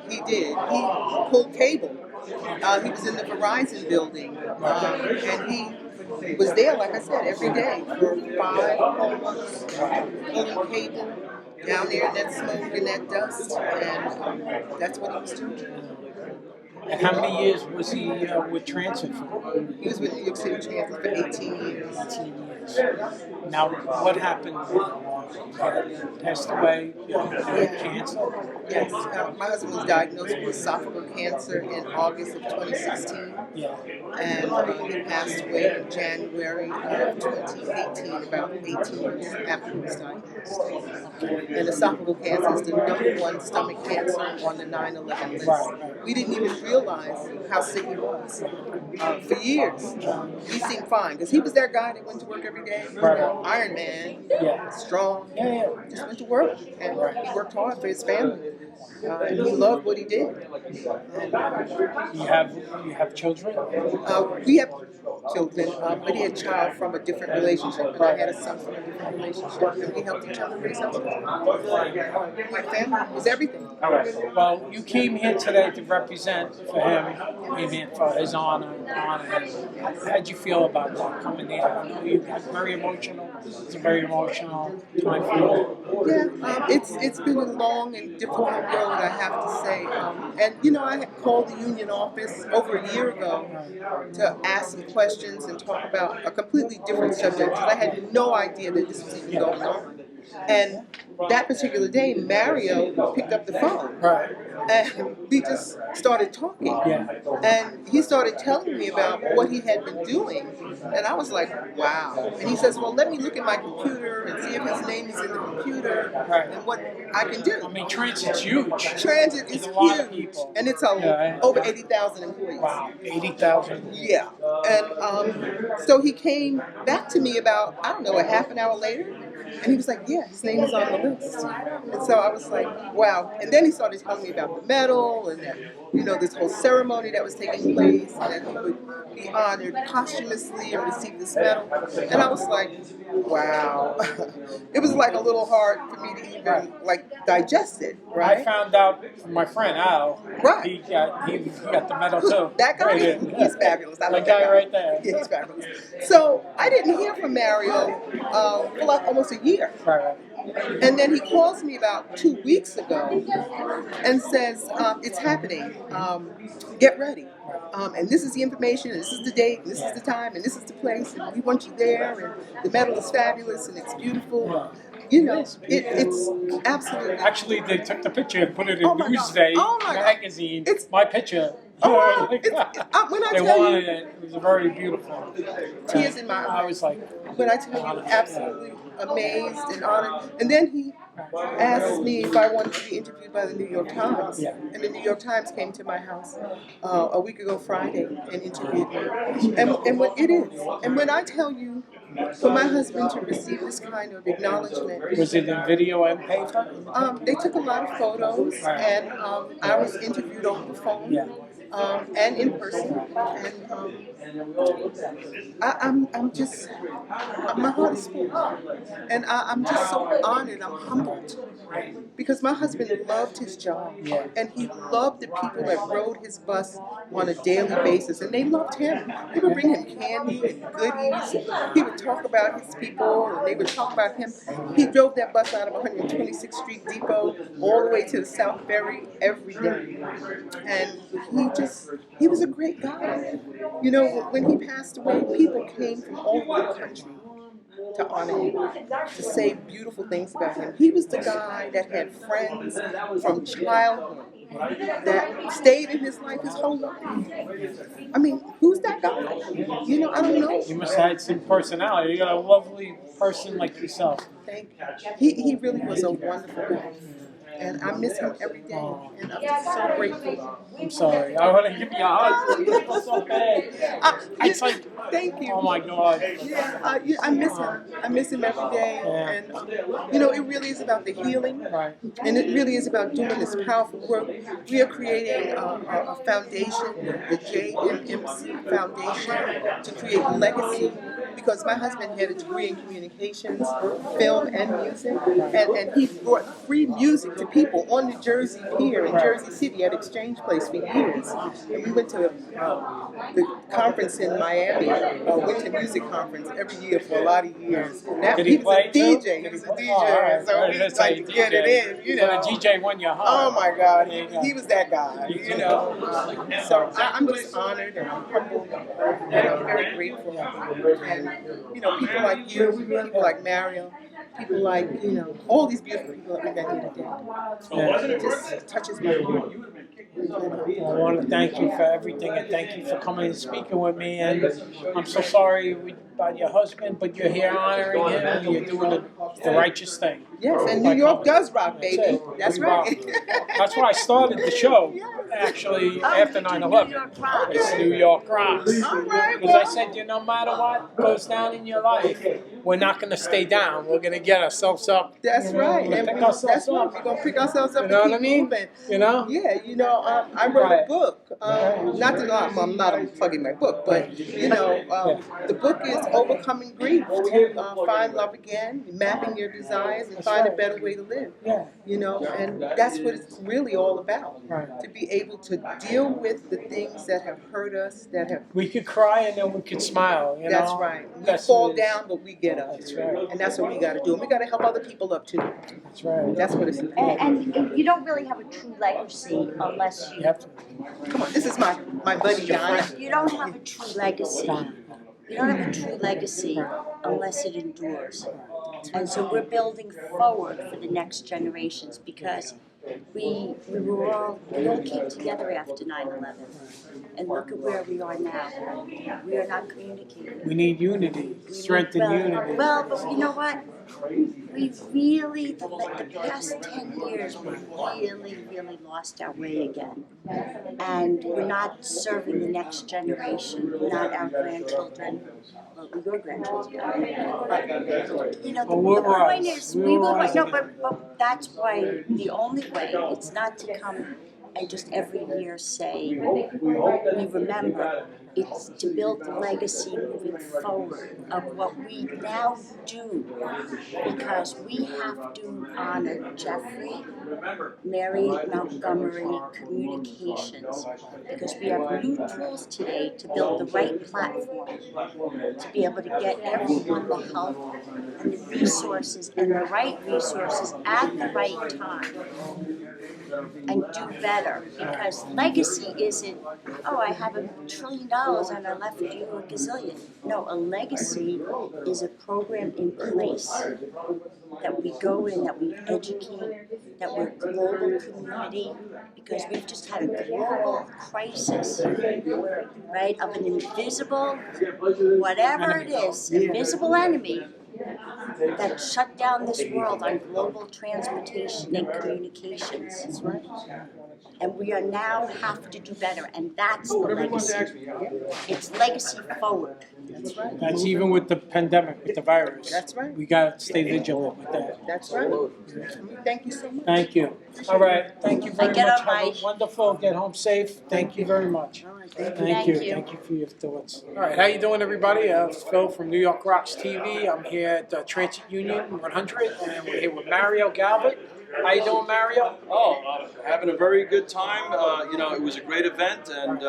Speaker 8: He did. He pulled cable. He was in the Verizon building, and he was there, like I said, every day for 5 whole months, pulling cable down there in that smoke and that dust, and that's what he was doing.
Speaker 4: And how many years was he with Transit for?
Speaker 8: He was with New York City Transit for 18 years.
Speaker 4: 18 years. Now, what happened? He passed away, cancer?
Speaker 8: Yes, my husband was diagnosed with esophageal cancer in August of 2016.
Speaker 4: Yeah.
Speaker 8: And he passed away in January of 2018, about 18 months after he was diagnosed. And esophageal cancer is the #1 stomach cancer on the 9/11 list.
Speaker 4: Right.
Speaker 8: We didn't even realize how sick he was. For years, he seemed fine, because he was that guy that went to work every day. Iron Man, strong, just went to work, and he worked hard for his family. And he loved what he did.
Speaker 4: You have children?
Speaker 8: We have children, but he had a child from a different relationship, and I had a son from a different relationship, and we helped each other raise our children. My family was everything.
Speaker 4: All right. Well, you came here today to represent for him, maybe for his honor. How'd you feel about that coming here? I know you got very emotional. It's a very emotional time for you.
Speaker 8: Yeah, it's been a long and difficult road, I have to say. And you know, I had called the union office over a year ago to ask some questions and talk about a completely different subject, because I had no idea that this was even going on. And that particular day, Mario picked up the phone. And we just started talking. And he started telling me about what he had been doing. And I was like, wow. And he says, well, let me look at my computer and see if his name is in the computer and what I can do.
Speaker 4: I mean, Transit's huge.
Speaker 8: Transit is huge. And it's over 80,000 employees.
Speaker 4: Wow, 80,000.
Speaker 8: Yeah. And so he came back to me about, I don't know, a half an hour later. And he was like, yeah, his name is on the list. And so I was like, wow. And then he started telling me about the medal and that, you know, this whole ceremony that was taking place and that he would be honored posthumously and receive this medal. And I was like, wow. It was like a little hard for me to even like digest it, right?
Speaker 4: I found out from my friend Al.
Speaker 8: Right.
Speaker 4: He got the medal too.
Speaker 8: That guy, he's fabulous. I love that guy
Speaker 4: right there.
Speaker 8: Yeah, he's fabulous. So I didn't hear from Mario for like almost a year.
Speaker 4: Right.
Speaker 8: And then he calls me about 2 weeks ago and says, it's happening. Get ready. And this is the information, and this is the date, and this is the time, and this is the place, and we want you there, and the medal is fabulous, and it's beautiful. You know, it's absolutely...
Speaker 4: Actually, they took the picture and put it in Newsday magazine. It's my picture.
Speaker 8: When I
Speaker 4: they
Speaker 8: tell
Speaker 4: wanted
Speaker 8: you,
Speaker 4: it. It was very beautiful.
Speaker 8: Tears in my eyes.
Speaker 4: I was like...
Speaker 8: When I tell you, absolutely amazed and honored. And then he asked me if I wanted to be interviewed by the New York Times.
Speaker 4: Yeah.
Speaker 8: And the New York Times came to my house a week ago Friday and interviewed me. And what it is. And when I tell you, for my husband to receive this kind of acknowledgement.
Speaker 4: Was it in video and paper?
Speaker 8: They took a lot of photos, and I was interviewed over the phone.
Speaker 4: Yeah.
Speaker 8: And in person, and I'm just, my heart is full, and I'm just so honored, I'm humbled, because my husband loved his job, and he loved the people that rode his bus on a daily basis, and they loved him. They would bring him candy and goodies, he would talk about his people, and they would talk about him. He drove that bus out of 126th Street Depot all the way to the South Ferry every day, and he was a great guy. You know, when he passed away, people came from all over the country to honor him, to say beautiful things about him. He was the guy that had friends from childhood that stayed in his life his whole life. I mean, who's that guy? You know, I don't know.
Speaker 4: You must have had some personality. You got a lovely person like yourself.
Speaker 8: Thank you. He really was a wonderful guy. And I miss him every day, and I'm just so grateful.
Speaker 4: I'm sorry. I want to give you a hug. It's so bad. It's like,
Speaker 8: thank you.
Speaker 4: Oh my God.
Speaker 8: Yeah, I miss him. I miss him every day, and you know, it really is about the healing, and it really is about doing this powerful work. We are creating a foundation, the JMMC Foundation, to create legacy. Because my husband had a degree in communications, film, and music, and he brought free music to people on the Jersey Pier in Jersey City at Exchange Place for years. And we went to the conference in Miami, Winter Music Conference, every year for a lot of years. And
Speaker 4: Did he play
Speaker 8: He was a DJ, so he was like to get it in, you know.
Speaker 4: So the DJ won your heart.
Speaker 8: Oh my God, he was that guy, you know. So I'm just honored and I'm humbled and I'm very grateful. And you know, people like you, people like Mario, people like, you know, all these beautiful people that we met here today. It just touches my heart.
Speaker 4: I want to thank you for everything, and thank you for coming and speaking with me. And I'm so sorry about your husband, but you're here honoring him, and you're doing the righteous thing.
Speaker 8: Yes, and New York does rock, baby. That's right.
Speaker 4: That's why I started the show, actually, after 9/11. It's New York rocks. Because I said, no matter what goes down in your life, we're not going to stay down. We're going to get ourselves up.
Speaker 8: That's right.
Speaker 4: We're going to pick ourselves up.
Speaker 8: We're going to pick ourselves up
Speaker 4: You know
Speaker 8: and
Speaker 4: what I
Speaker 8: keep
Speaker 4: mean?
Speaker 8: moving.
Speaker 4: You know?
Speaker 8: Yeah, you know, I wrote a book. Not that I'm not plugging my book, but, you know, the book is Overcoming Grief, to find love again, mapping your desires, and find a better way to live. You know, and that's what it's really all about. To be able to deal with the things that have hurt us, that have...
Speaker 4: We could cry and then we could smile, you know?
Speaker 8: That's right. We fall down, but we get up. That's right. And that's what we got to do. And we got to help other people up, too.
Speaker 4: That's right.
Speaker 8: That's what it's about.
Speaker 9: And you don't really have a true legacy unless you...
Speaker 8: Come on, this is my buddy, Donna.
Speaker 9: You don't have a true legacy. You don't have a true legacy unless it endures. And so we're building forward for the next generations, because we all came together after 9/11, and look at where we are now. We are not communicating.
Speaker 4: We need unity, strength and unity.
Speaker 9: Well, but you know what? We really, the past 10 years, we really lost our way again. And we're not serving the next generation, not our grandchildren, well, your grandchildren. But, you know, the point is, we will, no, but that's why the only way, it's not to come and just every year say, we remember. It's to build the legacy moving forward of what we now do, because we have to honor Jeffrey, Mary Montgomery Communications, because we have new tools today to build the right platform, to be able to get everyone the help and the resources and the right resources at the right time. And do better, because legacy isn't, oh, I have $1 trillion and I left you a gazillion. No, a legacy is a program in place that we go in, that we educate, that we're a global community, because we've just had a global crisis, right, of an invisible, whatever it is, invisible enemy that shut down this world on global transportation and communications. That's right. And we are now have to do better, and that's the legacy. It's legacy forward. That's right.
Speaker 4: That's even with the pandemic, with the virus.
Speaker 8: That's right.
Speaker 4: We got to stay vigilant with that.
Speaker 8: That's right. Thank you so much.
Speaker 4: Thank you. All right. Thank you very much. Have
Speaker 9: my-
Speaker 4: a wonderful. Get home safe. Thank you very much. Thank you. Thank you for your thoughts. All right. How you doing, everybody? It's Phil from New York Rocks TV. I'm here at the Transit Union 100, and we're here with Mario Galvin. How you doing, Mario?
Speaker 1: Oh, having a very good time. You know, it was a great event and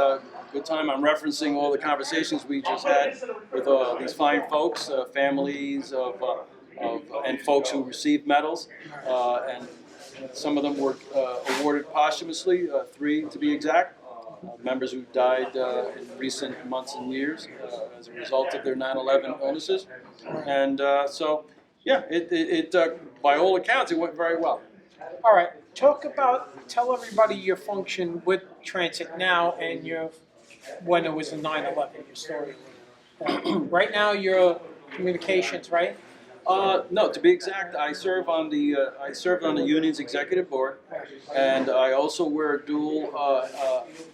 Speaker 1: good time. I'm referencing all the conversations we just had with these fine folks, families and folks who received medals, and some of them were awarded posthumously, 3 to be exact. Members who died in recent months and years as a result of their 9/11 illnesses, and so yeah, it by all accounts it went very well.
Speaker 4: All right. Tell everybody your function with Transit now and your when it was in 9/11. Your story. Right now, you're communications, right?
Speaker 1: No, to be exact, I served on the union's executive board, and I also wear a dual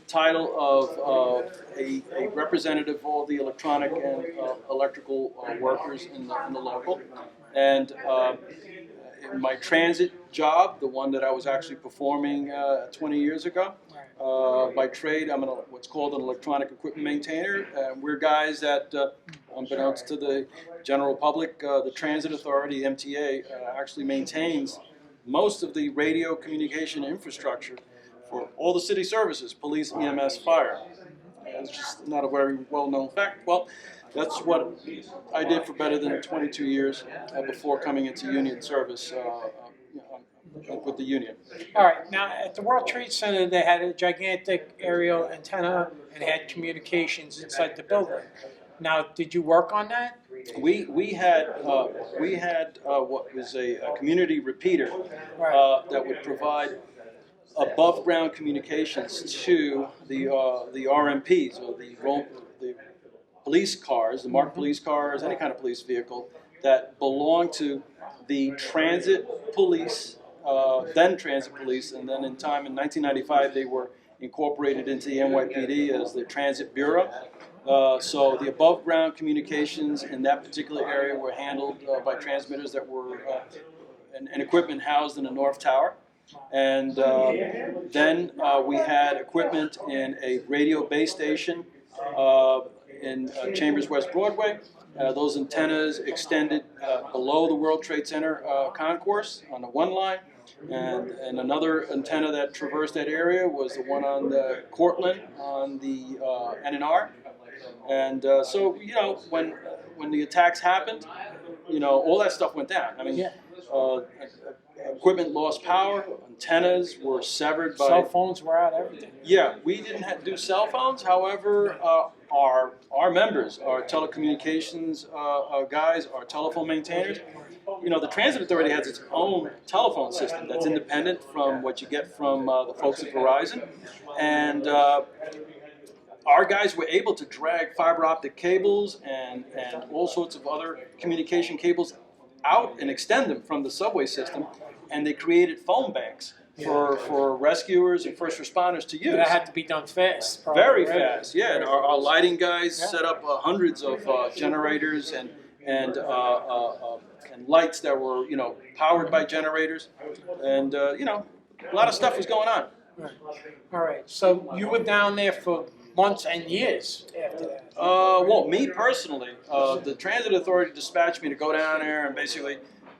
Speaker 1: title of a representative of all the electronic and electrical workers in the local. And in my transit job, the one that I was actually performing 20 years ago, by trade, I'm what's called an electronic equipment maintainer. We're guys that, unbeknownst to the general public, the Transit Authority, MTA, actually maintains most of the radio communication infrastructure for all the city services, police, EMS, fire. It's just not a very well-known fact. Well, that's what I did for better than 22 years before coming into union service with the union.
Speaker 4: All right. Now, at the World Trade Center, they had a gigantic aerial antenna and had communications inside the building. Now, did you work on that?
Speaker 1: We had what was a community repeater that would provide above ground communications to the RMPs, or the police cars, the marked police cars, any kind of police vehicle that belonged to the transit police, then transit police, and then in 1995 they were incorporated into the NYPD as the Transit Bureau. So the above ground communications in that particular area were handled by transmitters that were and equipment housed in the North Tower. And then we had equipment in a radio base station in Chambers West Broadway. Those antennas extended below the World Trade Center concourse on the one line. And another antenna that traversed that area was the one on the Cortlandt on the NNR. And so, you know, when the attacks happened, you know, all that stuff went down. I mean, equipment lost power, antennas were severed by...
Speaker 4: Cell phones were out, everything.
Speaker 1: Yeah, we didn't do cell phones. However, our members, our telecommunications guys, our telephone maintainers, you know, the Transit Authority has its own telephone system that's independent from what you get from the folks at Verizon. And our guys were able to drag fiber optic cables and all sorts of other communication cables out and extend them from the subway system. And they created phone banks for rescuers and first responders to use.
Speaker 4: That had to be done fast. Probably,
Speaker 1: Very
Speaker 4: right?
Speaker 1: fast, yeah. And our lighting guys set up hundreds of generators and lights that were, you know, powered by generators, and you know, a lot of stuff was going on.
Speaker 4: Right. All right. So you were down there for months and years after that.
Speaker 1: Well, me personally, the Transit Authority dispatched me to go down there and basically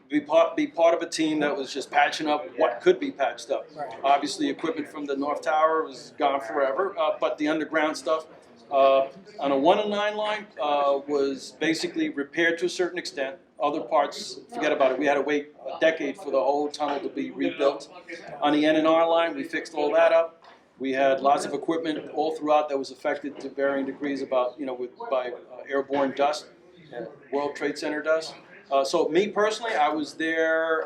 Speaker 1: be part of a team that was just patching up what could be patched up.
Speaker 4: Right.
Speaker 1: Obviously, equipment from the North Tower was gone forever, but the underground stuff on a 1 and 9 line was basically repaired to a certain extent. Other parts, forget about it. We had to wait a decade for the whole tunnel to be rebuilt. On the N and R line, we fixed all that up. We had lots of equipment all throughout that was affected to varying degrees by airborne dust, World Trade Center dust. So me personally, I was there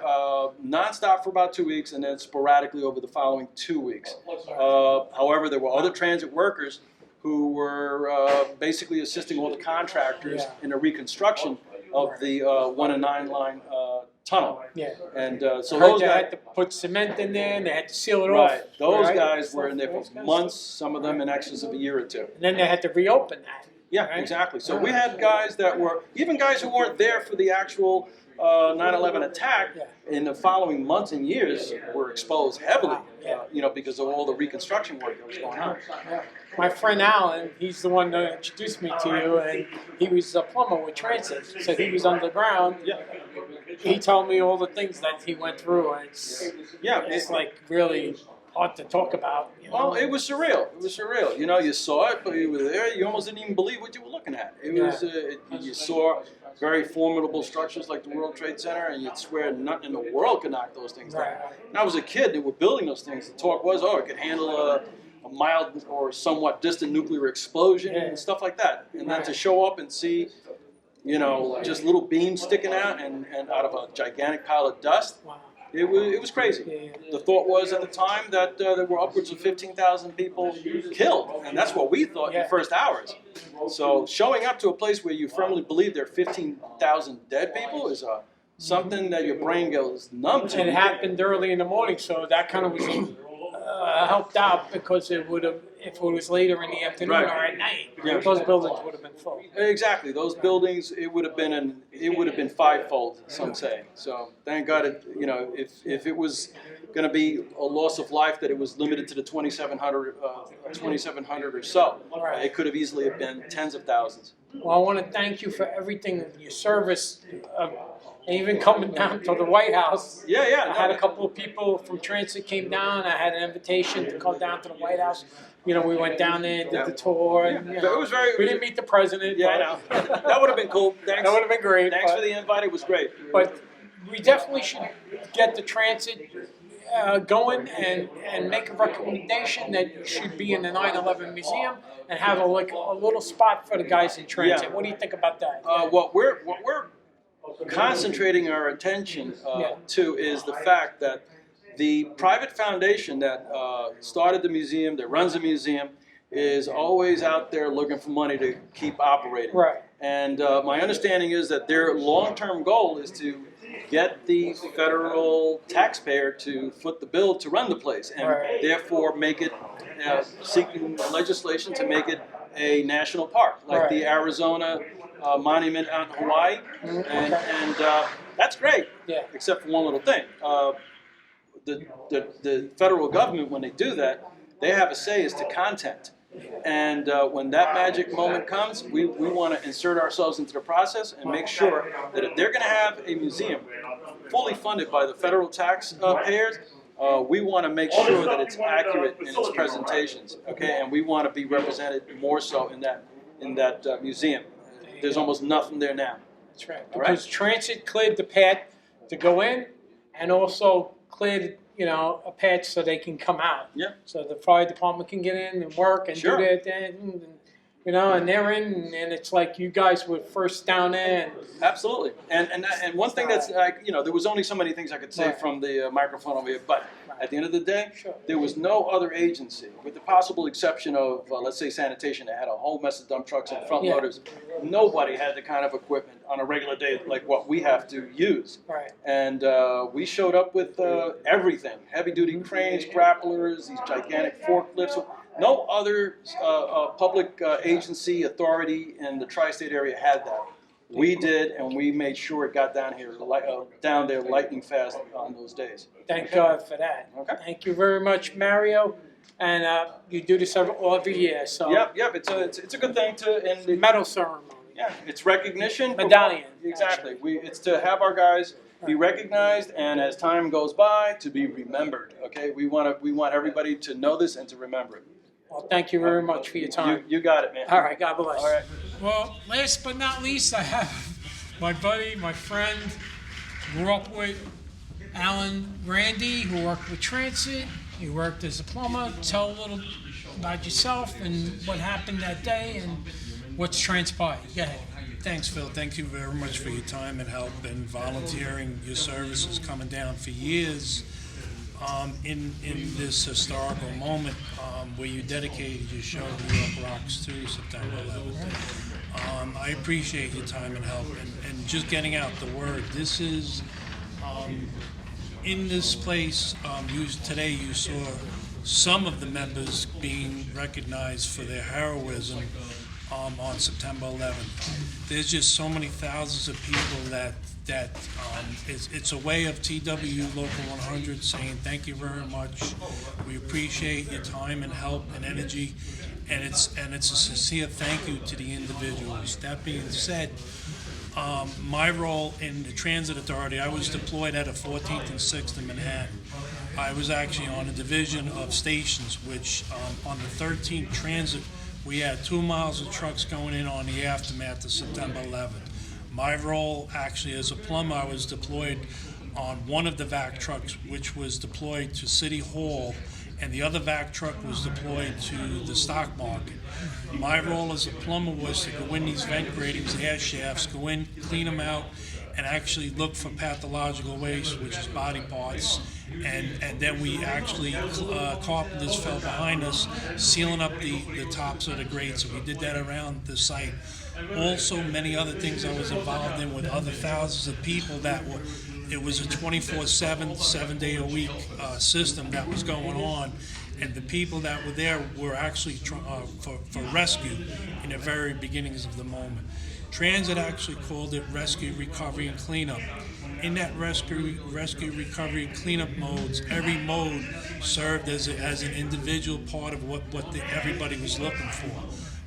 Speaker 1: nonstop for about 2 weeks and then sporadically over the following 2 weeks. However, there were other transit workers who were basically assisting all the contractors in the reconstruction of the 1 and 9 line tunnel.
Speaker 4: Yeah.
Speaker 1: And so
Speaker 4: Heard
Speaker 1: those
Speaker 4: they
Speaker 1: guys
Speaker 4: had to put cement in there and they had to seal it off.
Speaker 1: right, those
Speaker 4: right?
Speaker 1: guys were in there for months, some of them in excess of a year or two.
Speaker 4: And then they had to reopen that.
Speaker 1: Yeah,
Speaker 4: right?
Speaker 1: exactly. So we had guys that were, even guys who weren't there for the actual 9/11 attack, in the following months and years were exposed heavily, you know, because of all the reconstruction work that was going on.
Speaker 4: Yeah. My friend Alan, he's the one that introduced me to you, and he was a plumber with Transit, so he was underground.
Speaker 1: Yeah.
Speaker 4: He told me all the things that he went through, and it's like really hard to talk about. You know?
Speaker 1: Well, it was surreal. It was surreal. You know, you saw it, but you were there. You almost didn't even believe what you were looking at. It was you saw very formidable structures like the World Trade Center, and you'd swear nothing in the world could knock those things down. When I was a kid, they were building those things. The talk was, oh, it could handle a mild or somewhat distant nuclear explosion and stuff like that. And then to show up and see, you know, just little beams sticking out and out of a gigantic pile of dust. It was crazy. The thought was at the time that there were upwards of 15,000 people killed, and that's what we thought in the first hours. So showing up to a place where you firmly believe there are 15,000 dead people is something that your brain goes numb to.
Speaker 4: And it happened early in the morning, so that kind of was helped out because it would have, if it was later in the afternoon or at night, those buildings would have been full.
Speaker 1: Exactly, those buildings, it would have been fivefold, some say. So thank God, you know, if it was going to be a loss of life, that it was limited to the 2,700 or so. It could have easily have been tens of thousands.
Speaker 4: Well, I want to thank you for everything, your service, and even coming down to the White House. I had a couple of people from Transit came down. I had an invitation to come down to the White House. You know, we went down there, did the tour. And, you know,
Speaker 1: it was very.
Speaker 4: We didn't meet the president.
Speaker 1: Yeah, I know. That would have been cool. Thanks.
Speaker 4: That would have been great.
Speaker 1: Thanks for the invite. It was great.
Speaker 4: But we definitely should get the Transit going and make a recommendation that you should be in the 9/11 museum and have a little spot for the guys in Transit. What do you think about that?
Speaker 1: What we're concentrating our attention to is the fact that the private foundation that started the museum, that runs the museum, is always out there looking for money to keep operating.
Speaker 4: Right.
Speaker 1: And my understanding is that their long-term goal is to get the federal taxpayer to foot the bill to run the place, and therefore make it, seeking legislation to make it a national park, like the Arizona monument out in Hawaii, and that's great, except for one little thing. The federal government, when they do that, they have a say as to content. And when that magic moment comes, we want to insert ourselves into the process and make sure that if they're going to have a museum fully funded by the federal taxpayers, we want to make sure that it's accurate in its presentations, okay? And we want to be represented more so in that museum. There's almost nothing there now.
Speaker 4: That's right. Because Transit cleared the path to go in, and also cleared, you know, a path so they can come out.
Speaker 1: Yeah.
Speaker 4: So the fire department can get in and work and do their thing. And, you know, and they're in, and it's like you guys were first down there. And
Speaker 1: Absolutely. And one thing that's, you know, there was only so many things I could say from the microphone over here, but at the end of the day, there was no other agency, with the possible exception of, let's say, sanitation, that had a whole mess of dump trucks and front loaders. Nobody had the kind of equipment on a regular day like what we have to use.
Speaker 4: Right.
Speaker 1: And we showed up with everything, heavy-duty cranes, grapplers, these gigantic forklifts. No other public agency, authority in the tri-state area had that. We did, and we made sure it got down here, down there lightning fast on those days.
Speaker 4: Thank God for that.
Speaker 1: Okay.
Speaker 4: Thank you very much, Mario. And you do this every year, so.
Speaker 1: Yep. It's a good thing to. And the
Speaker 4: medal ceremony.
Speaker 1: Yeah, it's recognition.
Speaker 4: Medallion.
Speaker 1: Exactly. It's to have our guys be recognized, and as time goes by, to be remembered. Okay. We want everybody to know this and to remember it.
Speaker 4: Well, thank you very much for your time.
Speaker 1: You got it, man.
Speaker 4: All right, God bless.
Speaker 1: All right.
Speaker 4: Well, last but not least, I have my buddy, my friend, grew up with, Alan Randy, who worked with Transit. He worked as a plumber. Tell a little about yourself and what happened that day and what's transpired. Go ahead.
Speaker 11: Thanks, Phil. Thank you very much for your time and help and volunteering your services, coming down for years in this historical moment where you dedicated your show, New York Rocks, to September 11th. I appreciate your time and help and just getting out the word. This is, in this place, today you saw some of the members being recognized for their heroism on September 11th. There's just so many thousands of people that it's a way of TWU Local 100 saying thank you very much. We appreciate your time and help and energy, and it's a sincere thank you to the individuals. That being said, my role in the Transit Authority, I was deployed at a 14th and 6th in Manhattan. I was actually on a division of stations, which on the 13th Transit, we had 2 miles of trucks going in on the aftermath of September 11th. My role, actually, as a plumber, I was deployed on one of the vac trucks, which was deployed to City Hall, and the other vac truck was deployed to the stock market. My role as a plumber was to go in these vent gratings, air shafts, go in, clean them out, and actually look for pathological waste, which is body parts. And then we actually, carpenters fell behind us, sealing up the tops of the grates. So we did that around the site. Also, many other things I was involved in with other thousands of people it was a 24/7, 7-day-a-week system that was going on. And the people that were there were actually for rescue in the very beginnings of the moment. Transit actually called it rescue, recovery, and cleanup. In that rescue, recovery, and cleanup modes, every mode served as an individual part of what everybody was looking for.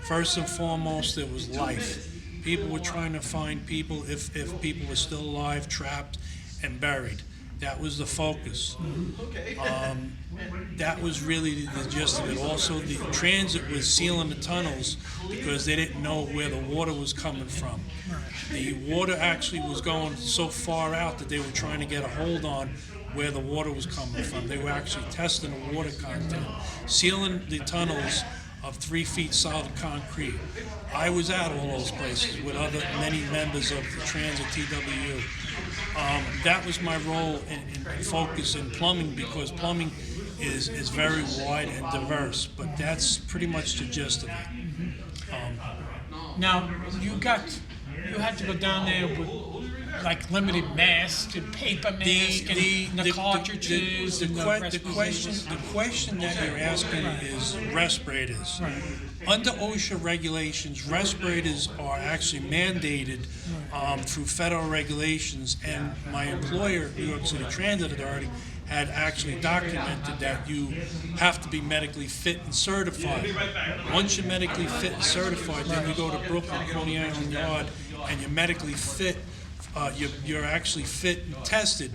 Speaker 11: First and foremost, it was life. People were trying to find people if people were still alive, trapped, and buried. That was the focus. That was really the gist of it. Also, the transit was sealing the tunnels because they didn't know where the water was coming from. The water actually was going so far out that they were trying to get a hold on where the water was coming from. They were actually testing the water content, sealing the tunnels of 3 feet solid concrete. I was at all those places with many members of the Transit TWU. That was my role in focus in plumbing, because plumbing is very wide and diverse, but that's pretty much the gist of it.
Speaker 4: Now, you had to go down there with like limited masks and paper masks and the cartridges and
Speaker 11: the question that you're asking is respirators.
Speaker 4: Right.
Speaker 11: Under OSHA regulations, respirators are actually mandated through federal regulations, and my employer, New York City Transit Authority, had actually documented that you have to be medically fit and certified. Once you're medically fit and certified, then you go to Brooklyn, Coney Island Yard, and you're medically fit. You're actually fit and tested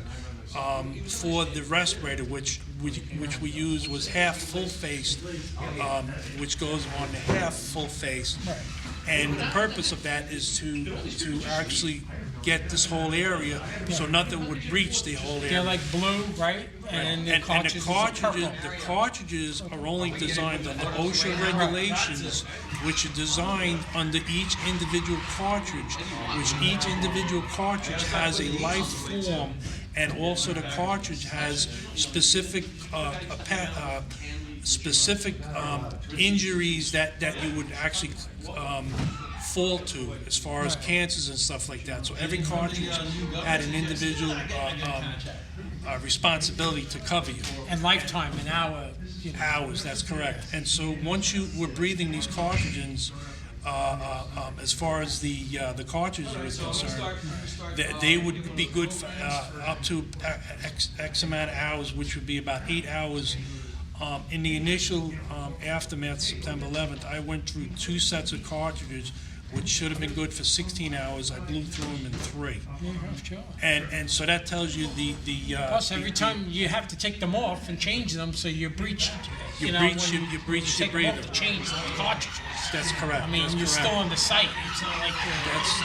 Speaker 11: for the respirator, which we used was half full-faced, which goes on to half full-faced. And the purpose of that is to actually get this whole area so nothing would breach the whole area.
Speaker 4: They're like blue, right? And the cartridges are purple.
Speaker 11: The cartridges are only designed under OSHA regulations, which are designed under each individual cartridge, which each individual cartridge has a life form, and also the cartridge has specific injuries that you would actually fall to, as far as cancers and stuff like that. So every cartridge had an individual responsibility to cover you.
Speaker 4: And lifetime, an hour.
Speaker 11: Hours, that's correct. And so once you were breathing these cartridges, as far as the cartridges was concerned, they would be good for up to X amount of hours, which would be about 8 hours. In the initial aftermath of September 11th, I went through 2 sets of cartridges, which should have been good for 16 hours. I blew through them in 3.
Speaker 4: Yeah, sure.
Speaker 11: And so that tells you the
Speaker 4: Plus, every time you have to take them off and change them, so you breach. You breach
Speaker 11: your breather.
Speaker 4: To change the cartridges.
Speaker 11: That's correct.
Speaker 4: I mean,
Speaker 11: That's
Speaker 4: you're
Speaker 11: correct.
Speaker 4: still on the site. It's not like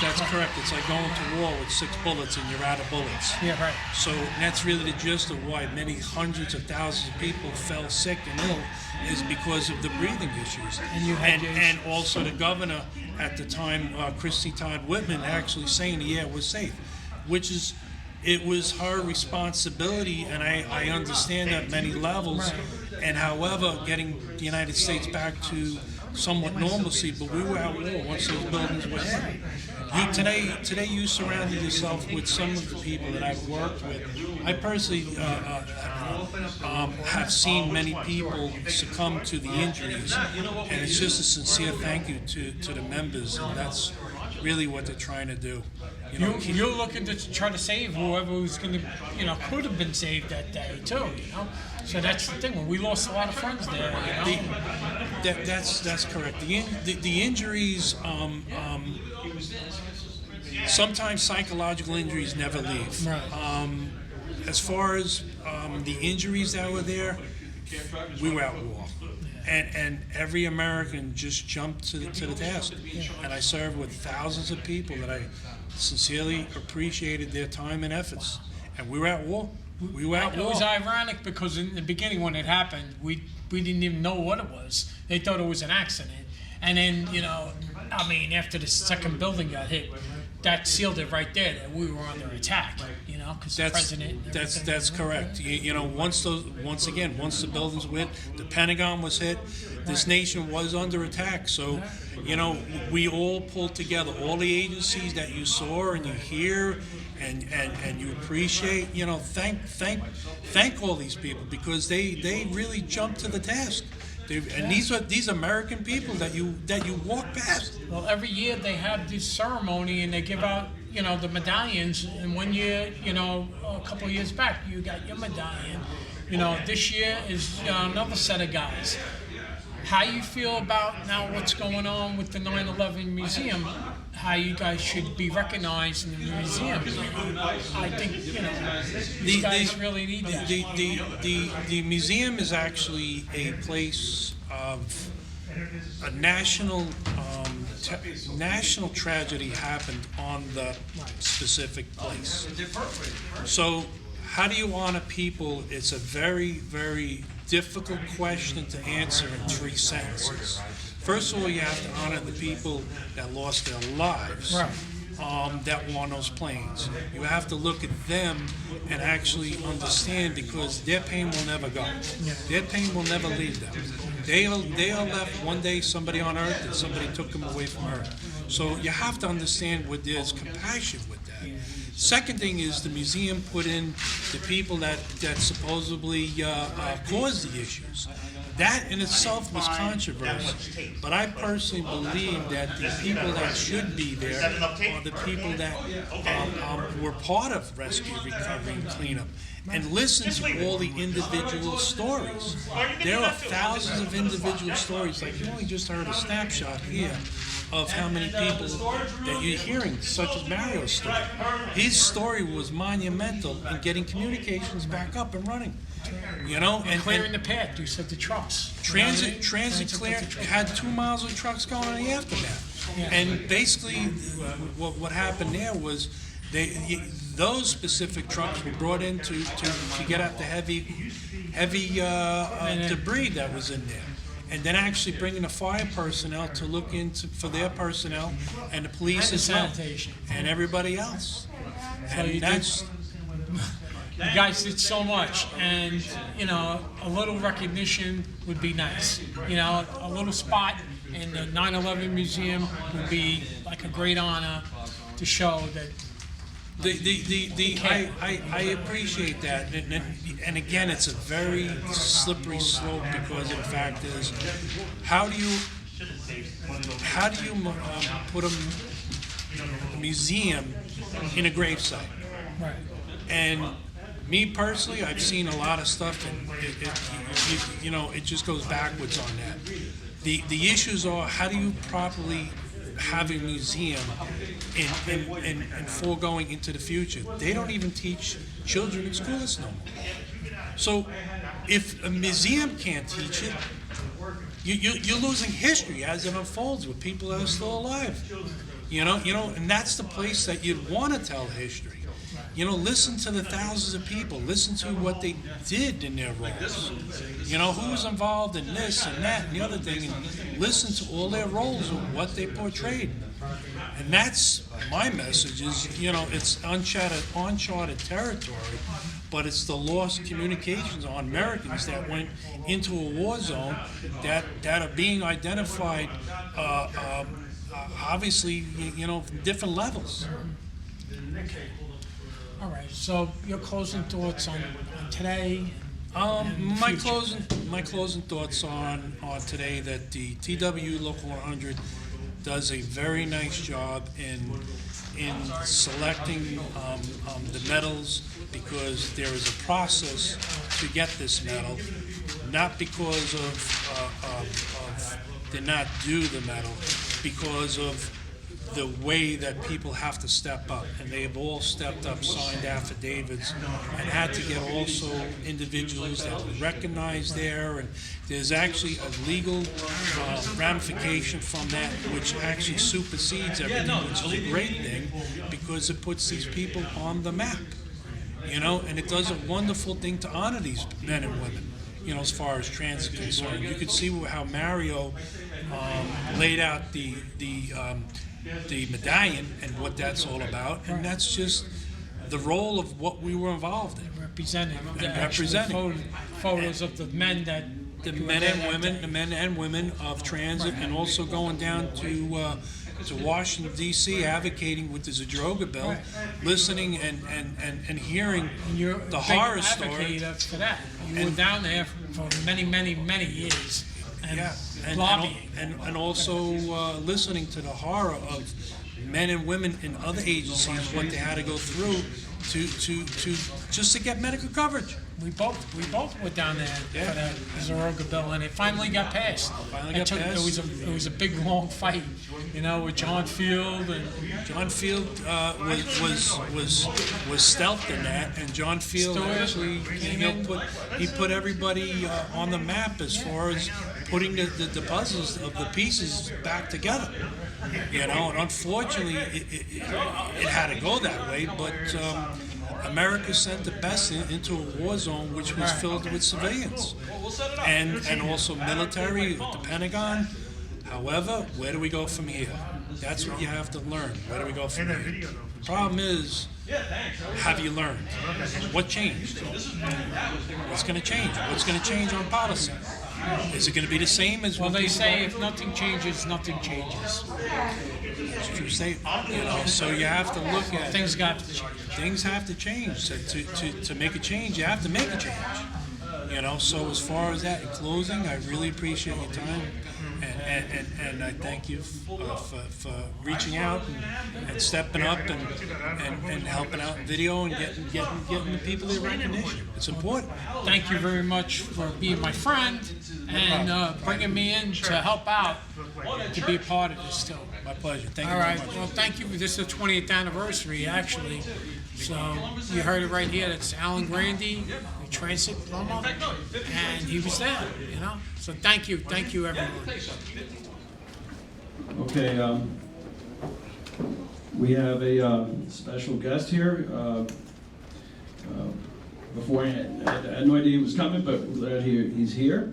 Speaker 11: That's correct. It's like going to war with 6 bullets and you're out of bullets.
Speaker 4: Yeah, right.
Speaker 11: So that's really the gist of why many hundreds of thousands of people fell sick and ill, is because of the breathing issues. And also the governor at the time, Christy Todd Whitman, actually saying the air was safe, which is, it was her responsibility, and I understand that at many levels. And however, getting the United States back to somewhat normalcy, but we were at war once those buildings were hit. Today you surrounded yourself with some of the people that I've worked with. I personally have seen many people succumb to the injuries, and it's just a sincere thank you to the members, and that's really what they're trying to do.
Speaker 4: You're looking to try to save whoever was going to, could have been saved that day too, So that's the thing. When we lost a lot of friends there,
Speaker 11: That's correct. The injuries, sometimes psychological injuries never leave.
Speaker 4: Right.
Speaker 11: As far as the injuries that were there, we were at war. And every American just jumped to the task. And I served with thousands of people that I sincerely appreciated their time and efforts. And we were at war. We were at war.
Speaker 4: It was ironic because in the beginning when it happened, we didn't even know what it was. They thought it was an accident. And then, after the second building got hit, that sealed it right there that we were under attack, because the president.
Speaker 11: That's correct. Once the buildings were hit, the Pentagon was hit, this nation was under attack. So, we all pulled together, all the agencies that you saw and you hear and you appreciate. Thank all these people, because they really jumped to the task. And these American people that you walk past.
Speaker 4: Well, every year they have this ceremony and they give out, the medallions. And one year, a couple of years back, you got your medallion. This year is another set of guys. How you feel about now what's going on with the 9/11 museum? How you guys should be recognized in the museum? I think these guys really need that.
Speaker 11: The museum is actually a place of a national tragedy happened on the specific place. So how do you honor people? It's a very, very difficult question to answer in 3 sentences. First of all, you have to honor the people that lost their lives, that were on those planes. You have to look at them and actually understand, because their pain will never go. Their pain will never leave them. They are left one day, somebody on Earth, and somebody took them away from Earth. So you have to understand what there's compassion with that. Second thing is the museum put in the people that supposedly caused the issues. That in itself was controversial, but I personally believe that the people that should be there are the people that were part of rescue, recovery, and cleanup, and listen to all the individual stories. There are thousands of individual stories, like you only just heard a snapshot here of how many people that you're hearing, such as Mario's story. His story was monumental in getting communications back up and running.
Speaker 4: And clearing the path, you said the trucks.
Speaker 11: Transit clear, had 2 miles of trucks going in the aftermath. And basically, what happened there was those specific trucks were brought in to get at the heavy debris that was in there. And then actually bringing the fire personnel to look into for their personnel and the police
Speaker 4: And the
Speaker 11: as well.
Speaker 4: sanitation.
Speaker 11: And everybody else.
Speaker 4: So
Speaker 11: And
Speaker 4: you
Speaker 11: that's,
Speaker 4: You guys did so much, and you know, a little recognition would be nice. You know, a little spot in the 9/11 museum would be like a great honor to show that.
Speaker 11: I appreciate that, and again, it's a very slippery slope because of the fact is, how do you put a museum in a gravesite?
Speaker 4: Right.
Speaker 11: And me personally, I've seen a lot of stuff, and it just goes backwards on that. The issues are, how do you properly have a museum and foregoing into the future? They don't even teach children in school this no more. So if a museum can't teach it, you're losing history as it unfolds with people that are still alive. You know, and that's the place that you'd want to tell history. You know, listen to the thousands of people. Listen to what they did in their roles. You know, who was involved in this and that and the other thing. And listen to all their roles and what they portrayed. And that's my message is, you know, it's uncharted territory, but it's the lost communications on Americans that went into a war zone that are being identified, obviously, you know, different levels.
Speaker 4: All right. So your closing thoughts on today?
Speaker 11: My closing thoughts on today that the TWU Local 100 does a very nice job in selecting the medals, because there is a process to get this medal, not because of did not do the medal, because of the way that people have to step up, and they have all stepped up, signed affidavits, and had to get also individuals that were recognized there, and there's actually a legal ramification from that, which actually supersedes everything, which is a great thing, because it puts these people on the map, you know, and it does a wonderful thing to honor these men and women, you know, as far as transit is concerned. You could see how Mario laid out the medallion and what that's all about, and that's just the role of what we were involved in.
Speaker 4: Representing photos of the men that
Speaker 11: the men and women of transit, and also going down to Washington D.C. advocating with the Zadroga bill, listening and hearing the horror story.
Speaker 4: For that, you were down there for many years.
Speaker 11: And also listening to the horror of men and women in other agencies, what they had to go through to just to get medical coverage.
Speaker 4: We both were down there for the Zadroga bill, and it finally got passed. It was a big long fight, you know, with John Field, and
Speaker 11: John Field was stealthed in that, and John Field actually he put everybody on the map as far as putting the puzzles of the pieces back together. You know, and unfortunately it had to go that way, but America sent the best into a war zone which was filled with civilians and also military, the Pentagon. However, where do we go from here? That's what you have to learn. Where do we go from here? The problem is, have you learned? What changed? What's going to change? What's going to change on policy? Is it going to be the same as
Speaker 4: well? They say if nothing changes, nothing changes.
Speaker 11: It's a true statement. You know, so you have to look at
Speaker 4: things. Got to change.
Speaker 11: Things have to change. So to make a change, you have to make a change. You know. So as far as that, in closing, I really appreciate your time, and I thank you for reaching out and stepping up and helping out in video and getting the people their recognition. It's important.
Speaker 4: Thank you very much for being my friend and bringing me in to help out to be a part of this too.
Speaker 11: My pleasure. Thank you.
Speaker 4: All right.
Speaker 11: Very much.
Speaker 4: Well, thank you. This is the 20th anniversary, actually. So you heard it right here. That's Alan Grandy, the transit plumber, and he was there. You know. So thank you, everyone.
Speaker 1: Okay. We have a special guest here. Before I had no idea he was coming, but we're glad he's here.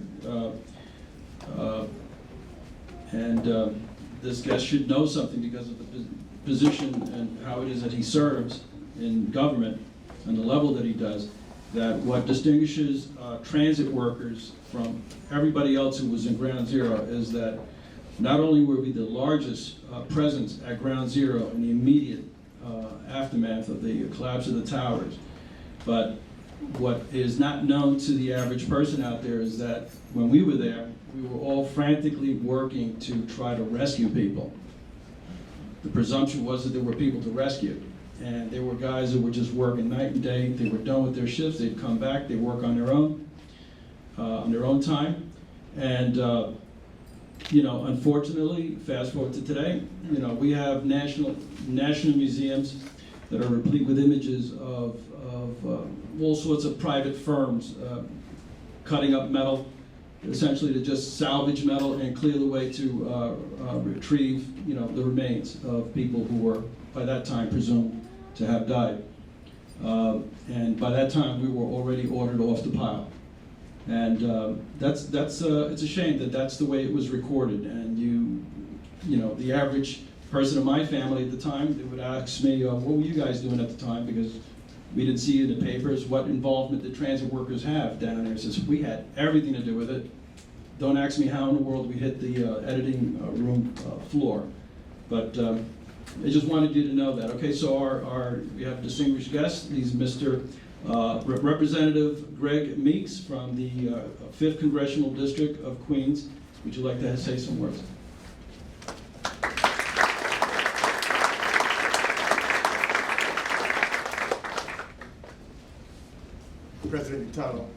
Speaker 1: This guest should know something because of the position and how it is that he serves in government and the level that he does, that what distinguishes transit workers from everybody else who was in Ground Zero is that not only were we the largest presence at Ground Zero in the immediate aftermath of the collapse of the towers, but what is not known to the average person out there is that when we were there, we were all frantically working to try to rescue people. The presumption was that there were people to rescue. And there were guys who were just working night and day. They were done with their shifts. They'd come back. They'd work on their own time. And, unfortunately, fast forward to today, we have national museums that are replete with images of all sorts of private firms cutting up metal, essentially to just salvage metal and clear the way to retrieve, the remains of people who were, by that time, presumed to have died. And by that time, we were already ordered off the pile. And it's a shame that that's the way it was recorded. And the average person in my family at the time, they would ask me, what were you guys doing at the time? Because we didn't see in the papers what involvement the transit workers have down there. It says we had everything to do with it. Don't ask me how in the world we hit the editing room floor. But I just wanted you to know that. Okay, so we have a distinguished guest. He's Mr. Representative Greg Meeks from the 5th Congressional District of Queens. Would you like to say some words?
Speaker 12: President Vitano,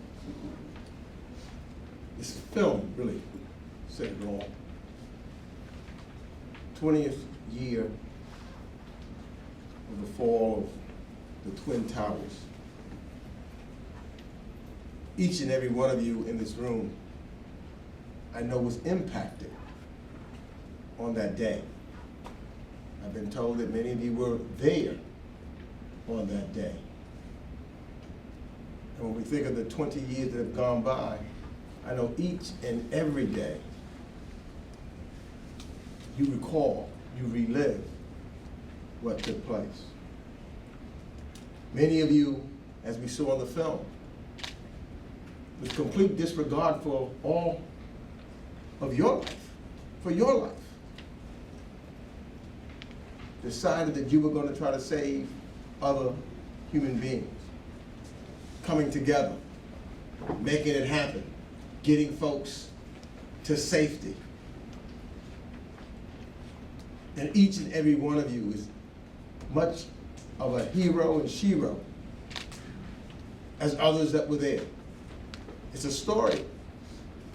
Speaker 12: this film really said it all. 20th year of the fall of the Twin Towers. Each and every one of you in this room, I know, was impacted on that day. I've been told that many of you were there on that day. And when we think of the 20 years that have gone by, I know each and every day you recall, you relive what took place. Many of you, as we saw in the film, with complete disregard for all of your life, for your life, decided that you were going to try to save other human beings. Coming together, making it happen, getting folks to safety. And each and every one of you is much of a hero and shero as others that were there. It's a story,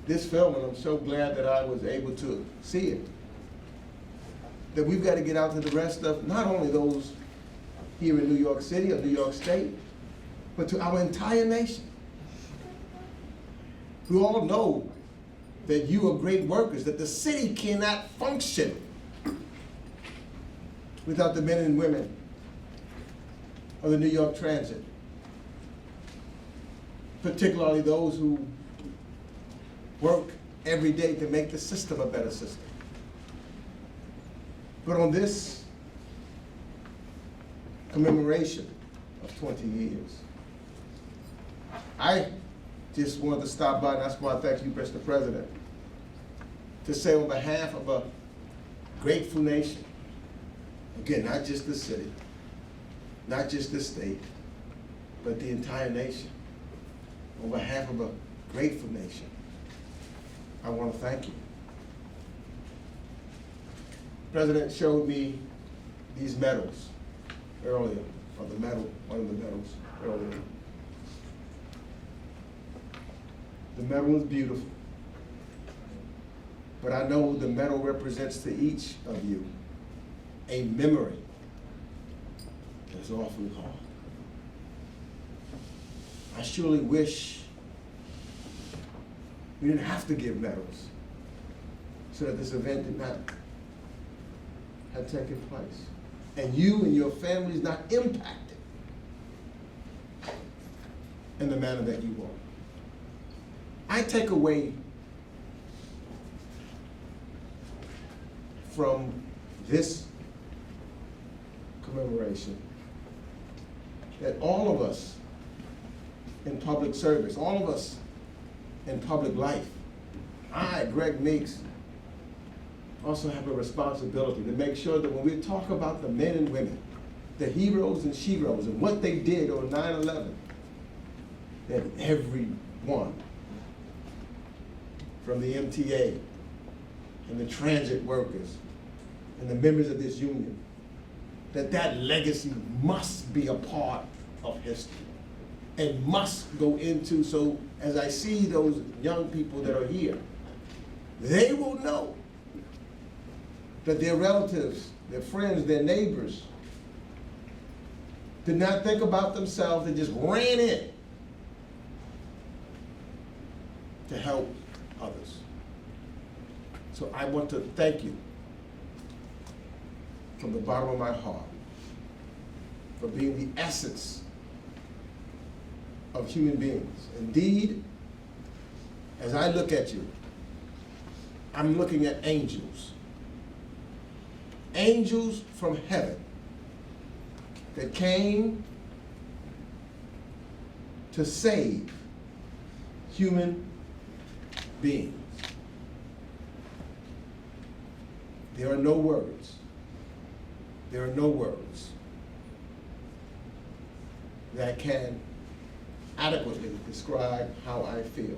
Speaker 12: this film, and I'm so glad that I was able to see it, that we've got to get out to the rest of not only those here in New York City or New York State, but to our entire nation. We all know that you are great workers, that the city cannot function without the men and women of the New York Transit, particularly those who work every day to make the system a better system. But on this commemoration of 20 years, I just wanted to stop by, and that's why I thank you, Mr. President, to say on behalf of a grateful nation, again, not just the city, not just the state, but the entire nation, on behalf of a grateful nation, I want to thank you. The President showed me these medals earlier, or the medal, one of the medals earlier. The medal is beautiful, but I know the medal represents to each of you a memory that's awfully hard. I surely wish we didn't have to give medals so that this event did not have taken place. and you and your family is not impacted in the manner that you want. I take away from this commemoration that all of us in public service, all of us in public life, I, Greg Meeks, also have a responsibility to make sure that when we talk about the men and women, the heroes and sheroes, and what they did on 9/11, that everyone from the MTA and the transit workers and the members of this union, that legacy must be a part of history and must go into, so as I see those young people that are here, they will know that their relatives, their friends, their neighbors did not think about themselves, they just ran in to help others. So I want to thank you from the bottom of my heart for being the essence of human beings. Indeed, as I look at you, I'm looking at angels. Angels from heaven that came to save human beings. There are no words. There are no words that can adequately describe how I feel.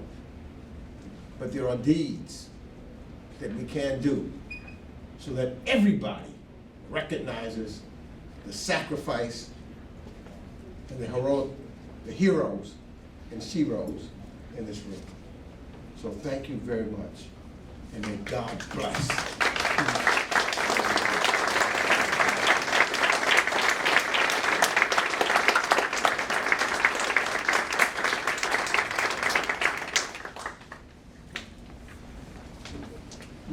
Speaker 12: But there are deeds that we can do so that everybody recognizes the sacrifice and the heroes and sheroes in this room. So thank you very much, and may God bless.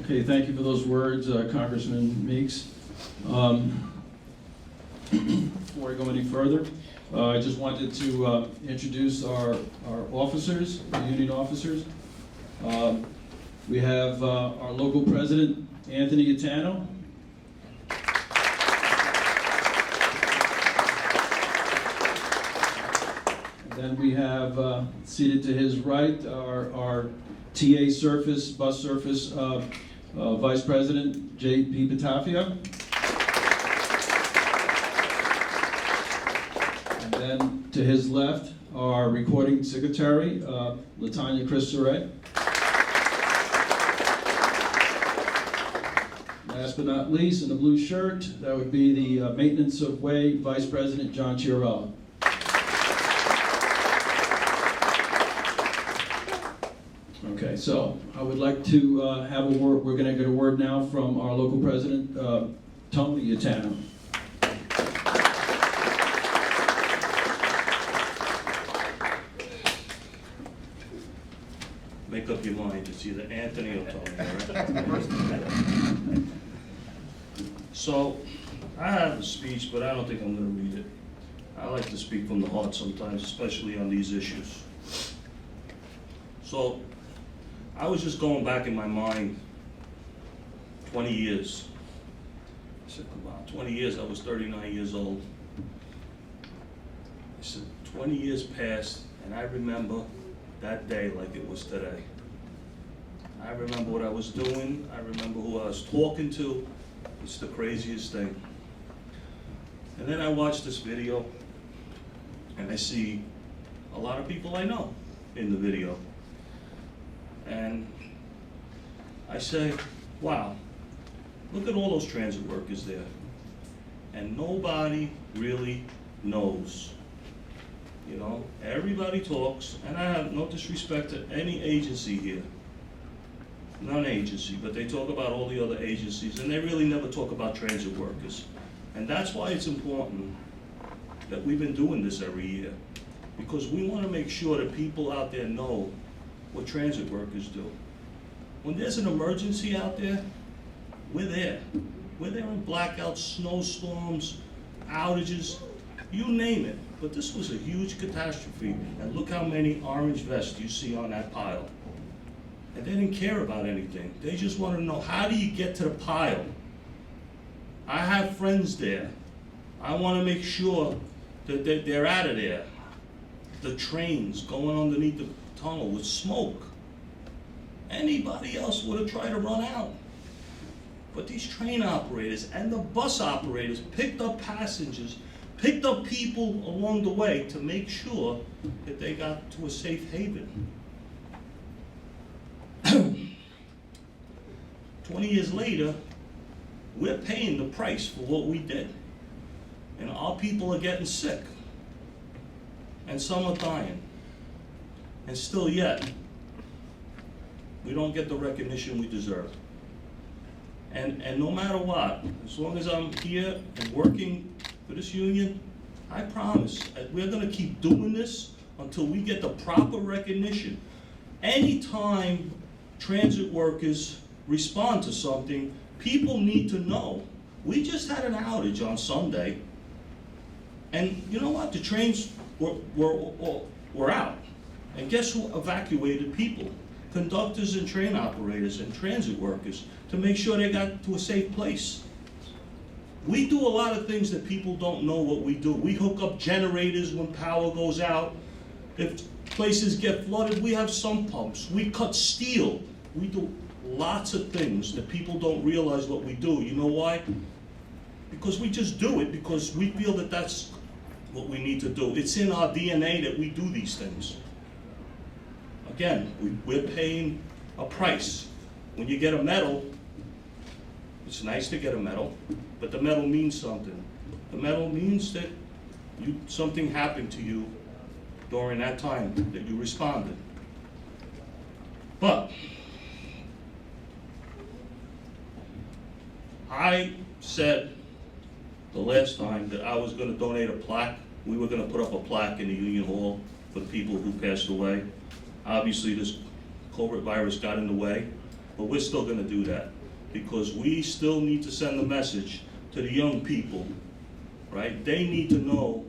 Speaker 1: Okay, thank you for those words, Congressman Meeks. Before I go any further, I just wanted to introduce our officers, the union officers. We have our local president, Anthony Gaetano. And then we have seated to his right our TA Surface, Bus Surface Vice President, J.P. Batafia. And then to his left, our recording secretary, Latanya Chris-Surret. Last but not least, in the blue shirt, that would be the Maintenance of Way Vice President, John Chiarella. Okay, so I would like to have a word. We're going to get a word now from our local president, Tony Gaetano.
Speaker 7: Make up your mind, it's either Anthony or Tony, all right? So, I have a speech, but I don't think I'm going to read it. I like to speak from the heart sometimes, especially on these issues. So, I was just going back in my mind 20 years. I said, wow, 20 years, I was 39 years old. I said, 20 years passed, and I remember that day like it was today. I remember what I was doing, I remember who I was talking to. It's the craziest thing. And then I watched this video, and I see a lot of people I know in the video. And I say, wow, look at all those transit workers there. And nobody really knows. You know, everybody talks, and I have no disrespect to any agency here. Non-agency, but they talk about all the other agencies, and they really never talk about transit workers. And that's why it's important that we've been doing this every year, because we want to make sure that people out there know what transit workers do. When there's an emergency out there, we're there. We're there in blackouts, snowstorms, outages, you name it. But this was a huge catastrophe, and look how many orange vests you see on that pile. And they didn't care about anything. They just wanted to know, how do you get to the pile? I have friends there. I want to make sure that they're out of there. The trains going underneath the tunnel with smoke. Anybody else would have tried to run out. But these train operators and the bus operators picked up passengers, picked up people along the way to make sure that they got to a safe haven. 20 years later, we're paying the price for what we did. And our people are getting sick. And some are dying. And still yet, we don't get the recognition we deserve. And no matter what, as long as I'm here and working for this union, I promise that we're gonna keep doing this until we get the proper recognition. Anytime transit workers respond to something, people need to know. We just had an outage on Sunday, and you know what? The trains were out. And guess who evacuated people? Conductors and train operators and transit workers to make sure they got to a safe place. We do a lot of things that people don't know what we do. We hook up generators when power goes out. If places get flooded, we have sump pumps. We cut steel. We do lots of things that people don't realize what we do. You know why? Because we just do it because we feel that that's what we need to do. It's in our DNA that we do these things. Again, we're paying a price. When you get a medal, it's nice to get a medal, but the medal means something. The medal means that something happened to you during that time that you responded. But I said the last time that I was going to donate a plaque. We were going to put up a plaque in the Union Hall for the people who passed away. Obviously, this COVID virus got in the way, but we're still going to do that because we still need to send a message to the young people, right? They need to know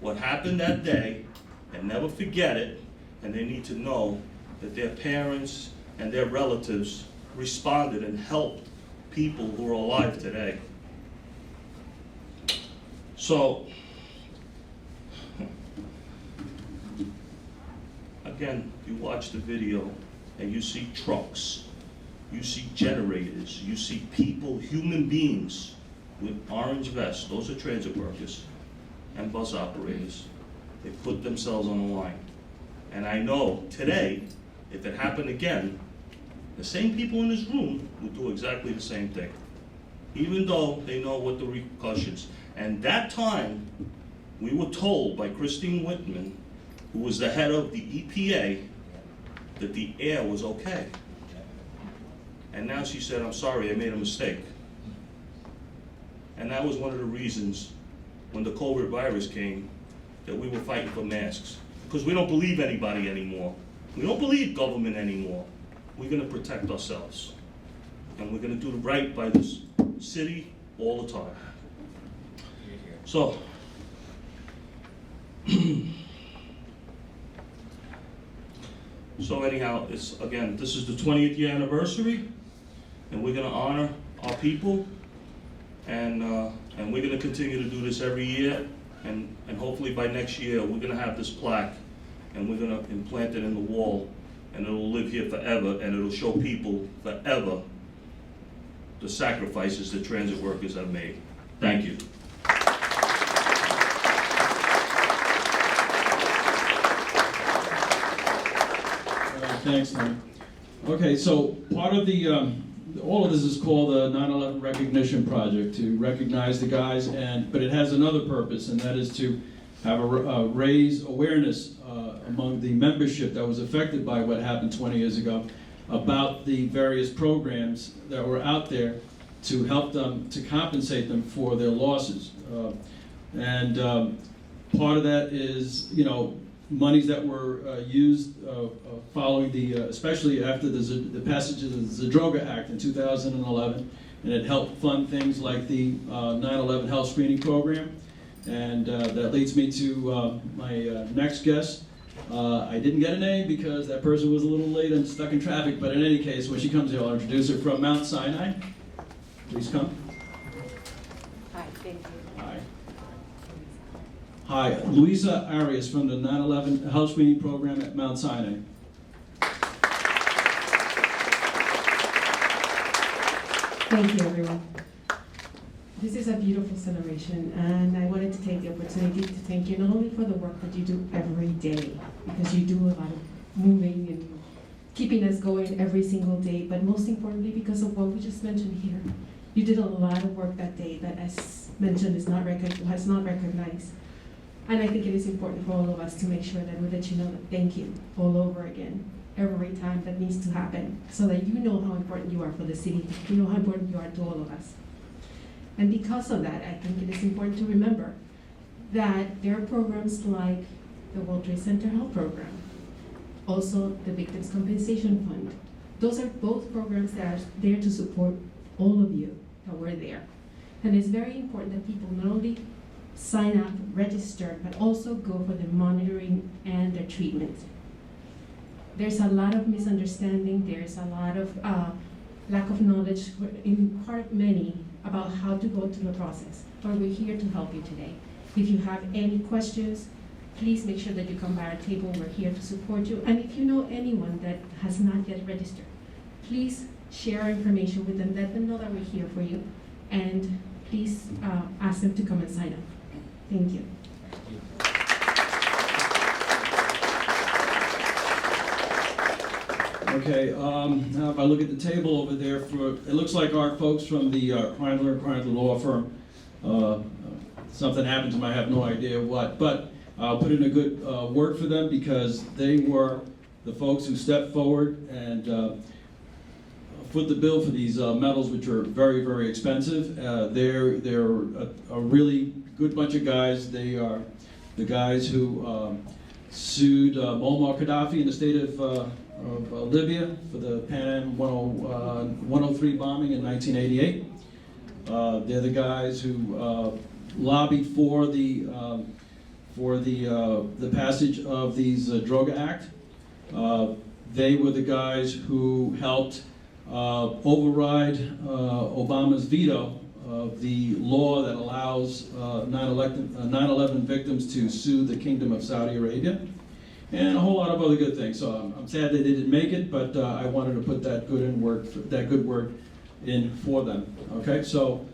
Speaker 7: what happened that day and never forget it, and they need to know that their parents and their relatives responded and helped people who are alive today. So, again, you watch the video and you see trucks, you see generators, you see people, human beings with orange vests. Those are transit workers and bus operators. They put themselves on the line. And I know today, if it happened again, the same people in this room would do exactly the same thing, even though they know what the repercussions. And that time, we were told by Christine Whitman, who was the head of the EPA, that the air was okay. And now she said, I'm sorry, I made a mistake. And that was one of the reasons when the COVID virus came that we were fighting for masks. Because we don't believe anybody anymore. We don't believe government anymore. We're gonna protect ourselves. And we're gonna do right by this city all the time. So, so anyhow, this is the 20th year anniversary, and we're gonna honor our people, and we're gonna continue to do this every year, and hopefully by next year, we're gonna have this plaque, and we're gonna implant it in the wall, and it'll live here forever, and it'll show people forever the sacrifices that transit workers have made. Thank you.
Speaker 1: Thanks, Tom. Okay, so part of the, all of this is called the 9/11 Recognition Project, to recognize the guys, but it has another purpose, and that is to have raise awareness among the membership that was affected by what happened 20 years ago about the various programs that were out there to help them, to compensate them for their losses. Part of that is, monies that were used following the, especially after the passage of the Zadroga Act in 2011, and it helped fund things like the 9/11 health screening program. And that leads me to my next guest. I didn't get a name because that person was a little late and stuck in traffic, but in any case, when she comes here, I'll introduce her from Mount Sinai. Please come.
Speaker 14: Hi, thank you.
Speaker 1: Hi. Hi, Luisa Arias from the 9/11 health screening program at Mount Sinai.
Speaker 15: Thank you, everyone. This is a beautiful celebration, and I wanted to take the opportunity to thank you not only for the work that you do every day, because you do a lot of moving and keeping us going every single day, but most importantly because of what we just mentioned here. You did a lot of work that day that, as mentioned, was not recognized. And I think it is important for all of us to make sure that we let you know that thank you all over again, every time that needs to happen, so that you know how important you are for the city, you know how important you are to all of us. And because of that, I think it is important to remember that there are programs like the World Trade Center Health Program, also the Victims Compensation Fund. Those are both programs that are there to support all of you that were there. And it's very important that people not only sign up, register, but also go for the monitoring and the treatment. There's a lot of misunderstanding, there's a lot of lack of knowledge in part of many about how to go through the process, but we're here to help you today. If you have any questions, please make sure that you come by our table. We're here to support you. And if you know anyone that has not yet registered, please share our information with them. Let them know that we're here for you. And please ask them to come and sign up. Thank you.
Speaker 1: Okay, now if I look at the table over there, it looks like our folks from the Kreindler Law Firm, something happened to them, I have no idea what, but I'll put in a good word for them because they were the folks who stepped forward and foot the bill for these medals, which are very, very expensive. They're a really good bunch of guys. They are the guys who sued Muammar Gaddafi in the state of Libya for the Pan Am 103 bombing in 1988. They're the guys who lobbied for the passage of these Droga Act. They were the guys who helped override Obama's veto of the law that allows 9/11 victims to sue the Kingdom of Saudi Arabia, and a whole lot of other good things. So I'm sad they didn't make it, but I wanted to put that good word in for them. Okay, so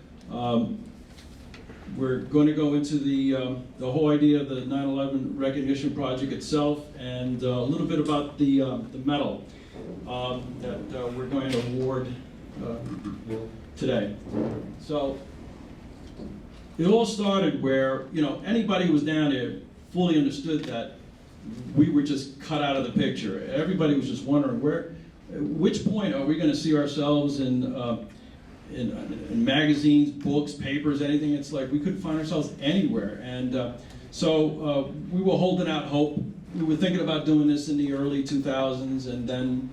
Speaker 1: we're going to go into the whole idea of the 9/11 recognition project itself, and a little bit about the medal that we're going to award today. So it all started where, anybody who was down there fully understood that we were just cut out of the picture. Everybody was just wondering which point are we going to see ourselves in magazines, books, papers, anything. It's like we couldn't find ourselves anywhere. And so we were holding out hope. We were thinking about doing this in the early 2000s, and then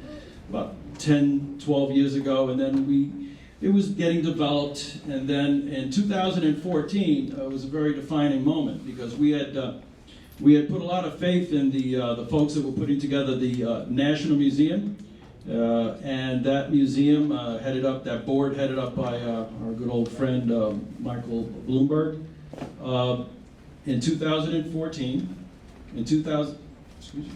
Speaker 1: about 10, 12 years ago, and then it was getting developed. And then in 2014, it was a very defining moment because we had put a lot of faith in the folks that were putting together the National Museum, and that museum that board headed up by our good old friend Michael Bloomberg. In 2014, excuse me.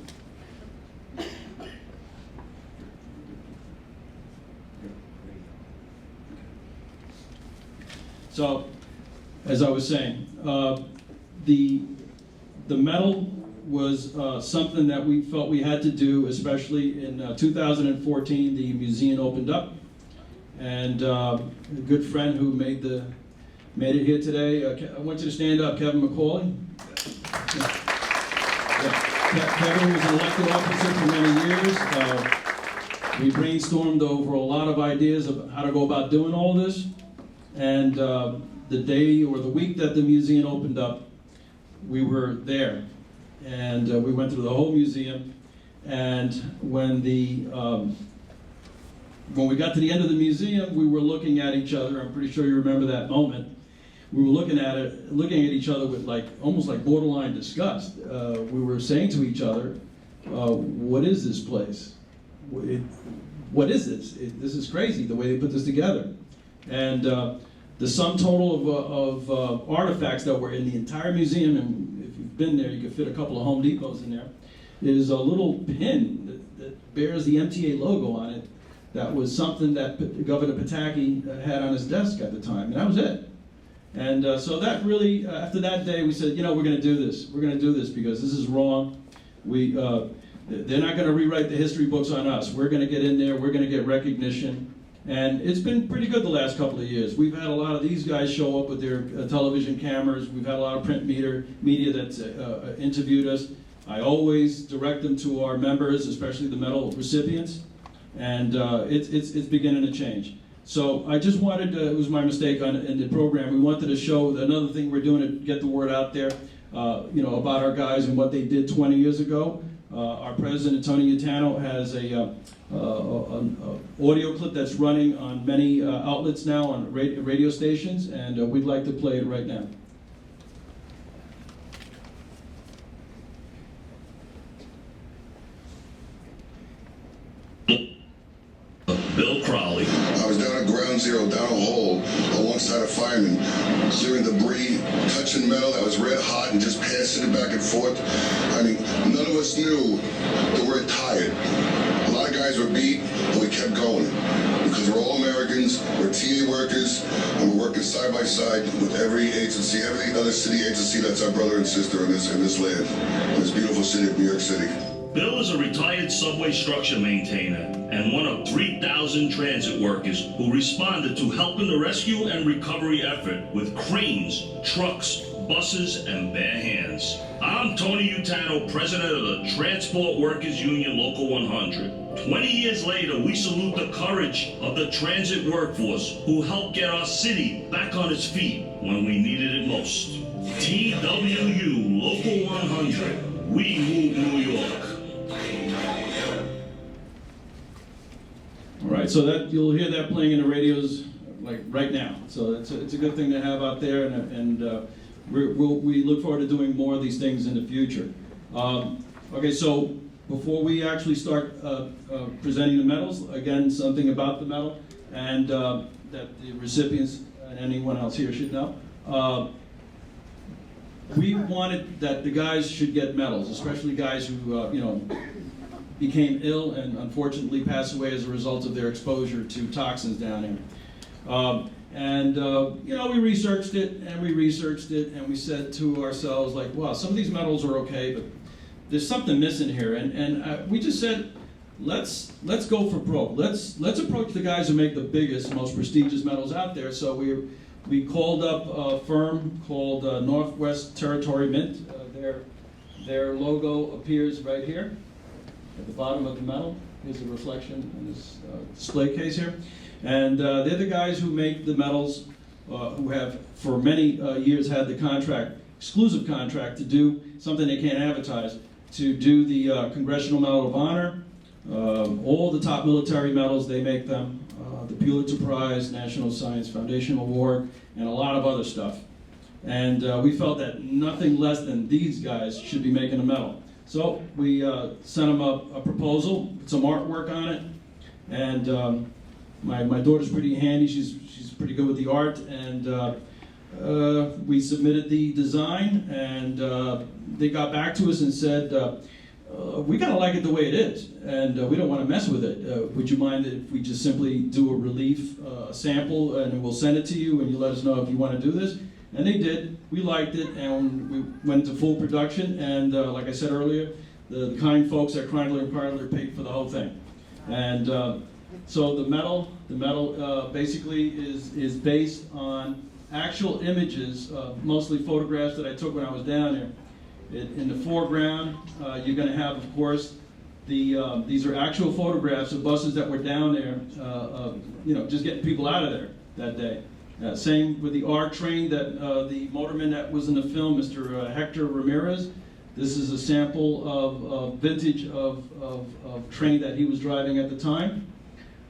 Speaker 1: So, as I was saying, the medal was something that we felt we had to do, especially in 2014. The museum opened up, and a good friend who made it here today. I want you to stand up, Kevin McCauley. Kevin was an elected officer for many years. We brainstormed over a lot of ideas of how to go about doing all this, and the day or the week that the museum opened up, we were there, and we went through the whole museum. And when the when we got to the end of the museum, we were looking at each other. I'm pretty sure you remember that moment. We were looking at each other with almost like borderline disgust. We were saying to each other, what is this place? What is this? This is crazy, the way they put this together. And the sum total of artifacts that were in the entire museum, and if you've been there, you could fit a couple of Home Depots in there, is a little pin that bears the MTA logo on it. That was something that Governor Pataki had on his desk at the time, and that was it. And so that really, after that day, we said, we're going to do this. We're going to do this because this is wrong. They're not going to rewrite the history books on us. We're going to get in there. We're going to get recognition. And it's been pretty good the last couple of years. We've had a lot of these guys show up with their television cameras. We've had a lot of print media that's interviewed us. I always direct them to our members, especially the medal recipients. And it's beginning to change. So I just wanted to, it was my mistake in the program, we wanted to show another thing we're doing to get the word out there, about our guys and what they did 20 years ago. Our president, Tony Utano, has an audio clip that's running on many outlets now, on radio stations, and we'd like to play it right now.
Speaker 13: Bill Crowley.
Speaker 20: I was down at ground zero, down a hole, alongside a fireman, clearing debris, touching metal that was red hot and just passing it back and forth. I mean, none of us knew that we're tired. A lot of guys were beat, but we kept going. Because we're all Americans, we're TA workers, and we're working side by side with every agency, every other city agency that's our brother and sister in this land, in this beautiful city of New York City.
Speaker 13: Bill is a retired subway structure maintainer and one of 3,000 transit workers who responded to helping the rescue and recovery effort with cranes, trucks, buses, and bare hands. I'm Tony Utano, president of the Transport Workers Union Local 100. 20 years later, we salute the courage of the transit workforce who helped get our city back on its feet when we needed it most. TWU Local 100. We move New York.
Speaker 1: All right, so that you'll hear that playing in the radios like right now. So it's a good thing to have out there, and we look forward to doing more of these things in the future. Okay, so before we actually start presenting the medals, again, something about the medal, and that the recipients and anyone else here should know. We wanted that the guys should get medals, especially guys who, became ill and unfortunately passed away as a result of their exposure to toxins down here. We researched it and we said to ourselves, like, wow, some of these medals are okay, but there's something missing here. And we just said, let's go for broke. Let's approach the guys who make the biggest, most prestigious medals out there. So we called up a firm called Northwest Territory Mint. Their logo appears right here at the bottom of the medal. Here's a reflection in this display case here. And they're the guys who make the medals, who have for many years had the exclusive contract to do something they can't advertise, to do the Congressional Medal of Honor, all the top military medals, they make them, the Pulitzer Prize, National Science Foundation Award, and a lot of other stuff. And we felt that nothing less than these guys should be making a medal. So we sent them a proposal, some artwork on it, and my daughter's pretty handy. She's pretty good with the art, and we submitted the design, and they got back to us and said, we kind of like it the way it is, and we don't want to mess with it. Would you mind if we just simply do a relief sample, and we'll send it to you, and you let us know if you want to do this? And they did. We liked it, and we went to full production. And like I said earlier, the kind folks at Kreindler & Kreindler paid for the whole thing. And so the medal basically is based on actual images, mostly photographs that I took when I was down there. In the foreground, you're going to have, of course, these are actual photographs of buses that were down there, just getting people out of there that day. Same with the R train, that the motorman that was in the film, Mr. Hector Ramirez. This is a sample of vintage of train that he was driving at the time.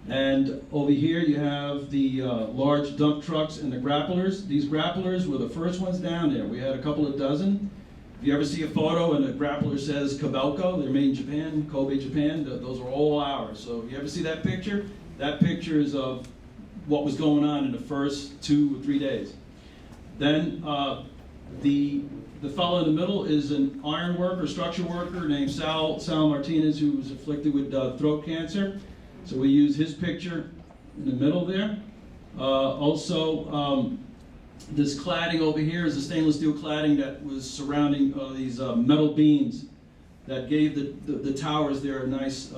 Speaker 1: And over here you have the large dump trucks and the grapplers. These grapplers were the first ones down there. We had a couple of dozen. If you ever see a photo and the grappler says Kobelco, they're made in Japan, Kobe, Japan, those are all ours. So if you ever see that picture is of what was going on in the first 2 or 3 days. Then the fellow in the middle is an iron worker, structure worker named Sal Martinez, who was afflicted with throat cancer. So we use his picture in the middle there. This cladding over here is a stainless steel cladding that was surrounding these metal beams that gave the towers their nice,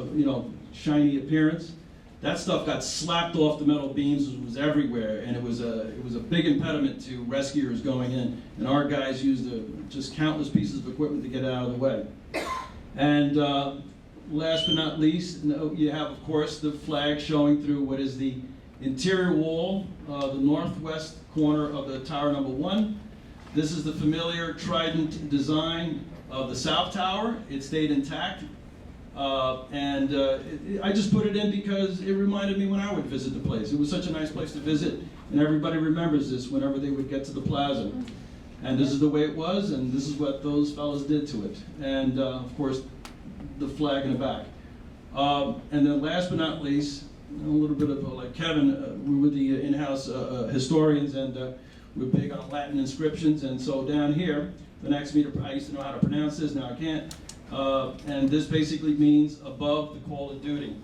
Speaker 1: shiny appearance. That stuff got slapped off the metal beams. It was everywhere, and it was a big impediment to rescuers going in. And our guys used just countless pieces of equipment to get out of the way. And last but not least, you have, of course, the flag showing through what is the interior wall, the northwest corner of the tower number 1. This is the familiar trident design of the south tower. It stayed intact. I just put it in because it reminded me when I would visit the place. It was such a nice place to visit, and everybody remembers this whenever they would get to the plaza. And this is the way it was, and this is what those fellas did to it. And of course, the flag in the back. And then last but not least, a little bit of like Kevin, we were the in-house historians, and we're big on Latin inscriptions. And so down here, the next meter, I used to know how to pronounce this, now I can't. And this basically means above the call of duty.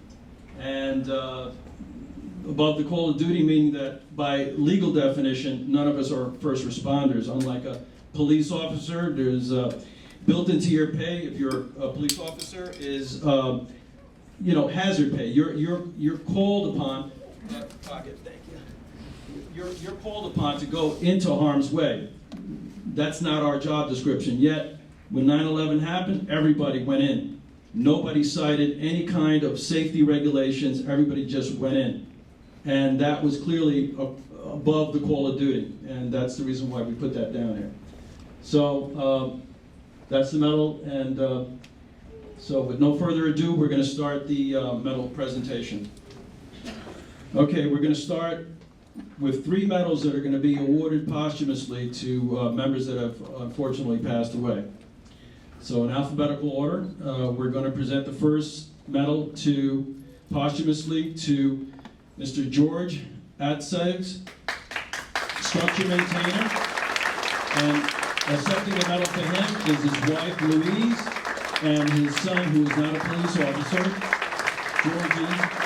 Speaker 1: And above the call of duty meaning that by legal definition, none of us are first responders. Unlike a police officer, there's built into your pay, if you're a police officer, is hazard pay. You're called upon. Pocket, thank you. You're called upon to go into harm's way. That's not our job description. Yet, when 9/11 happened, everybody went in. Nobody cited any kind of safety regulations. Everybody just went in. And that was clearly above the call of duty. And that's the reason why we put that down here. So that's the medal. And so with no further ado, we're going to start the medal presentation. Okay, we're going to start with 3 medals that are going to be awarded posthumously to members that have unfortunately passed away. So in alphabetical order, we're going to present the first medal posthumously to Mr. George Atsegs, structure maintainer, and accepting the medal for him is his wife Louise and his son, who is not a police officer, Georgie.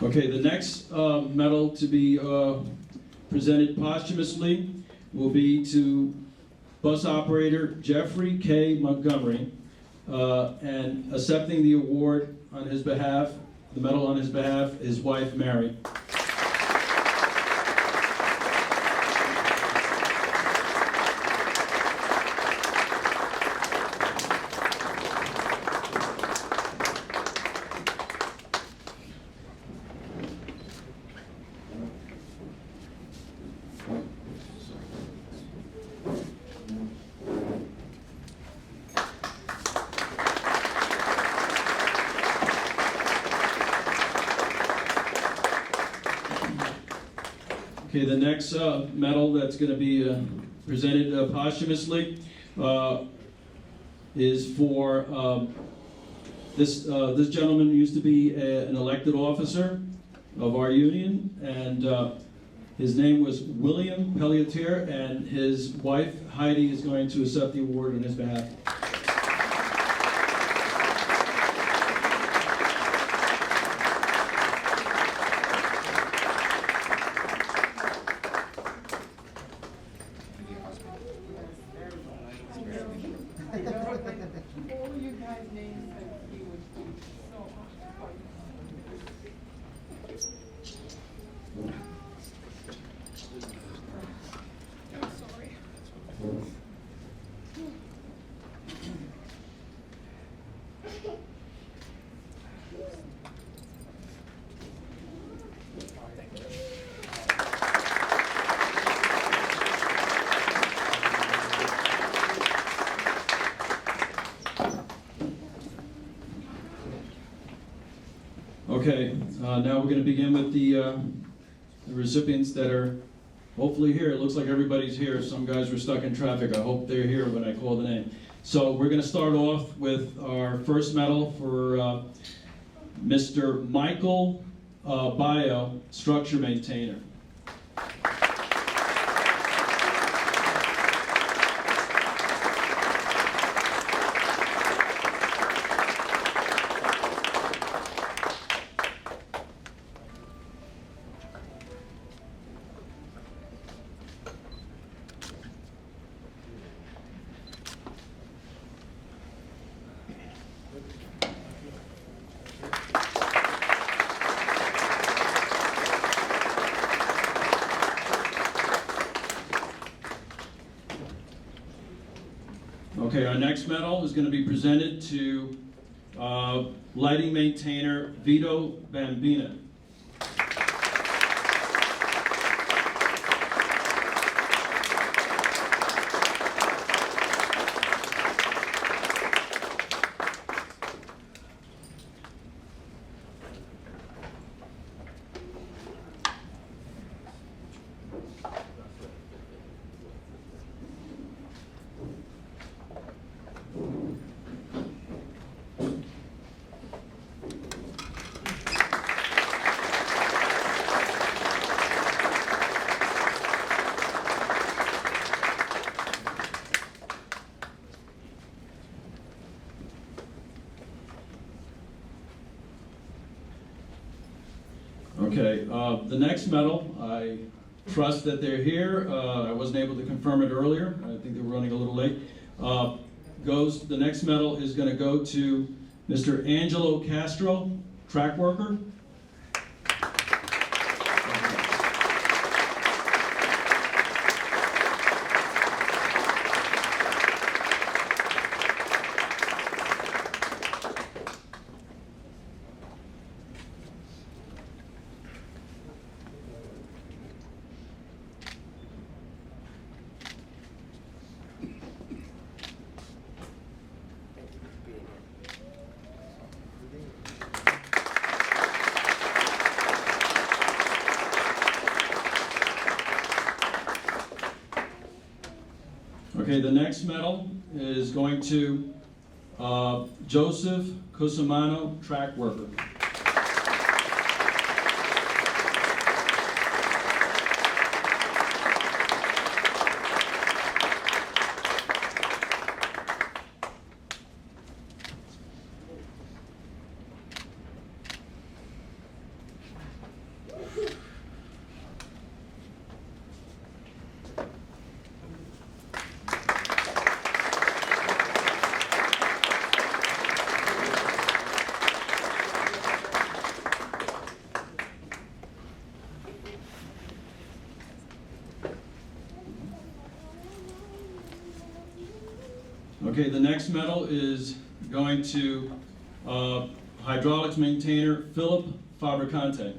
Speaker 1: Okay, the next medal to be presented posthumously will be to bus operator Jeffrey K. Montgomery, and accepting the award on his behalf, the medal on his behalf, his wife Mary. Okay, the next medal that's going to be presented posthumously is for this gentleman used to be an elected officer of our union, and his name was William Pelletier, and his wife Heidi is going to accept the award on his behalf. Okay, now we're going to begin with the recipients that are hopefully here. It looks like everybody's here. Some guys were stuck in traffic. I hope they're here when I call the name. So we're going to start off with our first medal for Mr. Michael Bio, structure maintainer. Okay, our next medal is going to be presented to lighting maintainer Vito Bambina. Okay, the next medal, I trust that they're here. I wasn't able to confirm it earlier. I think they were running a little late. The next medal is going to go to Mr. Angelo Castro, track worker. Okay, the next medal is going to Joseph Cusimano, track worker. Okay, the next medal is going to hydraulics maintainer Philip Fabricante.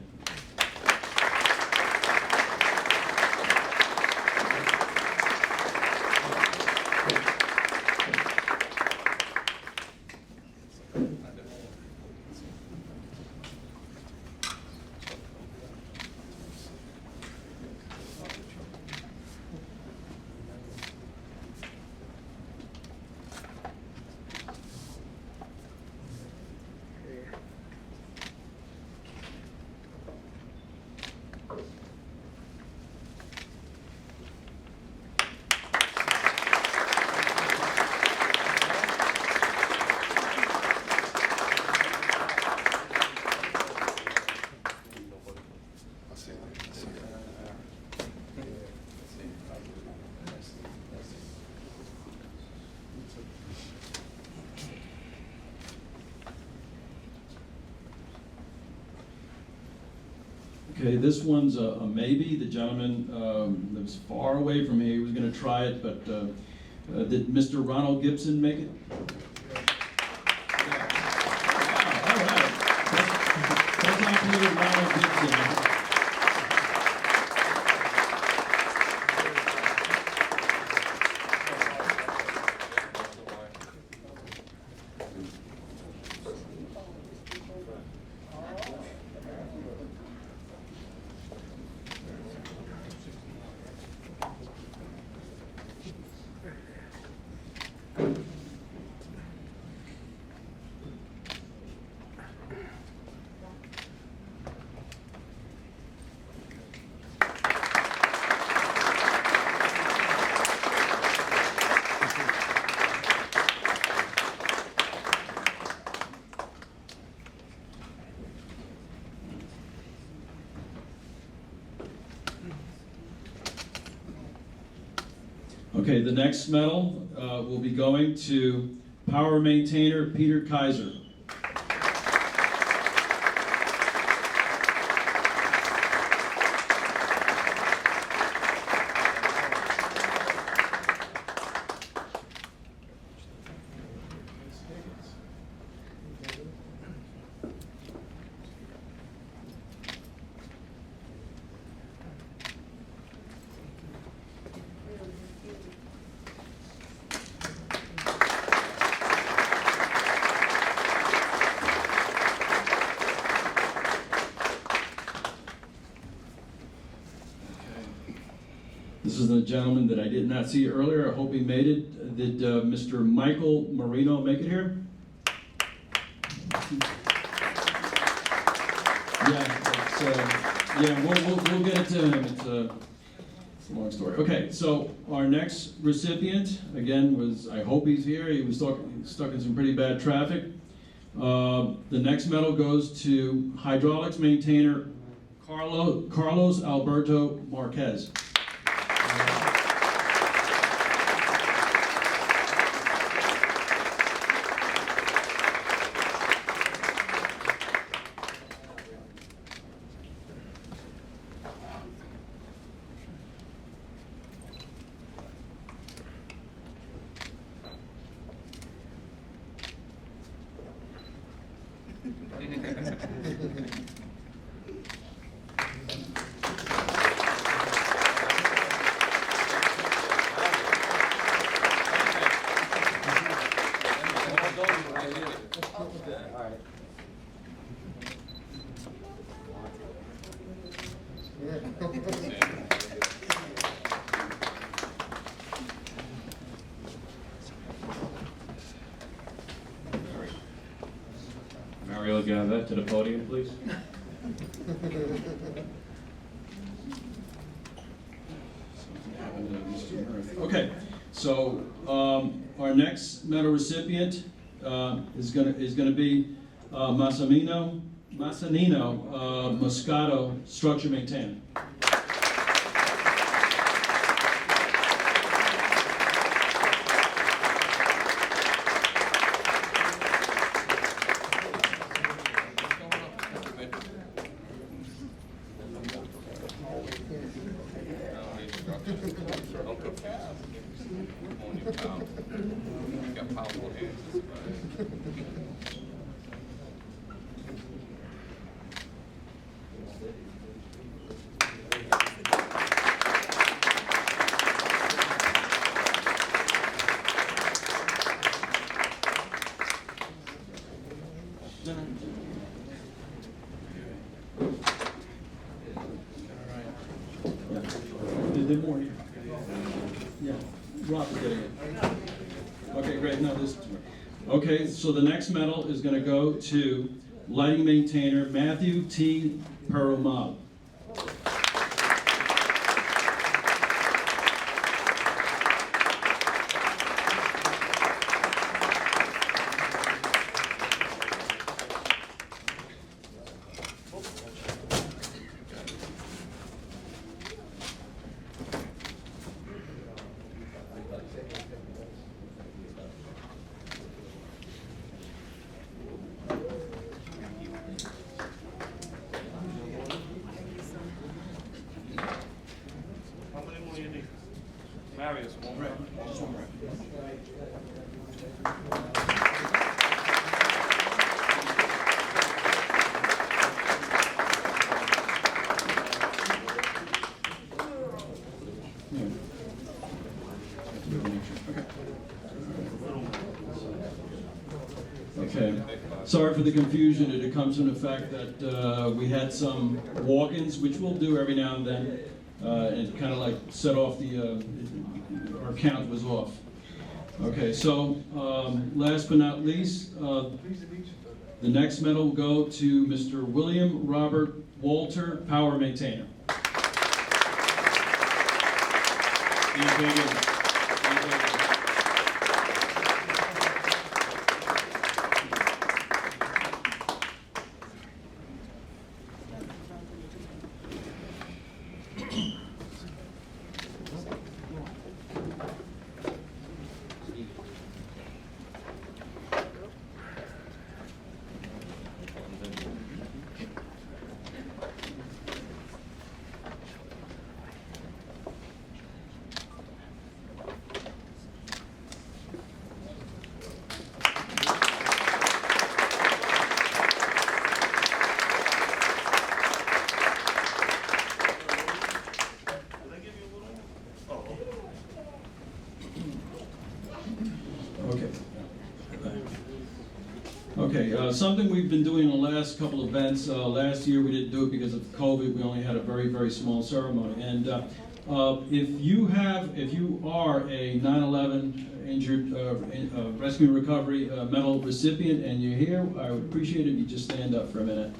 Speaker 1: Okay, this one's a maybe. The gentleman lives far away from here. He was going to try it, but did Mr. Ronald Gibson make it? Yeah. All right. That's not Ronald Gibson. Okay, the next medal will be going to Power Maintainer Peter Kaiser. This is the gentleman that I did not see earlier. I hope he made it. Did Mr. Michael Marino make it here? Yeah, we'll get it to him. It's a long story. Okay, so our next recipient, again, was, I hope he's here. He was stuck in some pretty bad traffic. The next medal goes to Hydraulics Maintainer Carlos Alberto Marquez.
Speaker 16: Mario Gava to the podium, please.
Speaker 1: Okay, so our next medal recipient is gonna be Massanino Moscato, Structure Maintainer. There more here. Yeah, Rob is getting it. Okay, great. No, this. Okay, so the next medal is going to go to Lighting Maintainer Matthew T. Perumal.
Speaker 16: Marius, one more. Just one more.
Speaker 1: Okay. Sorry for the confusion. It comes from the fact that we had some walk-ins, which we'll do every now and then, and it kind of like set off our count was off. Okay, so last but not least, the next medal will go to Mr. William Robert Walter, Power Maintainer. Okay, something we've been doing in the last couple of events. Last year we didn't do it because of COVID. We only had a very, very small ceremony. And if you are a 9/11 injured rescue and recovery medal recipient and you're here, I would appreciate it if you just stand up for a minute.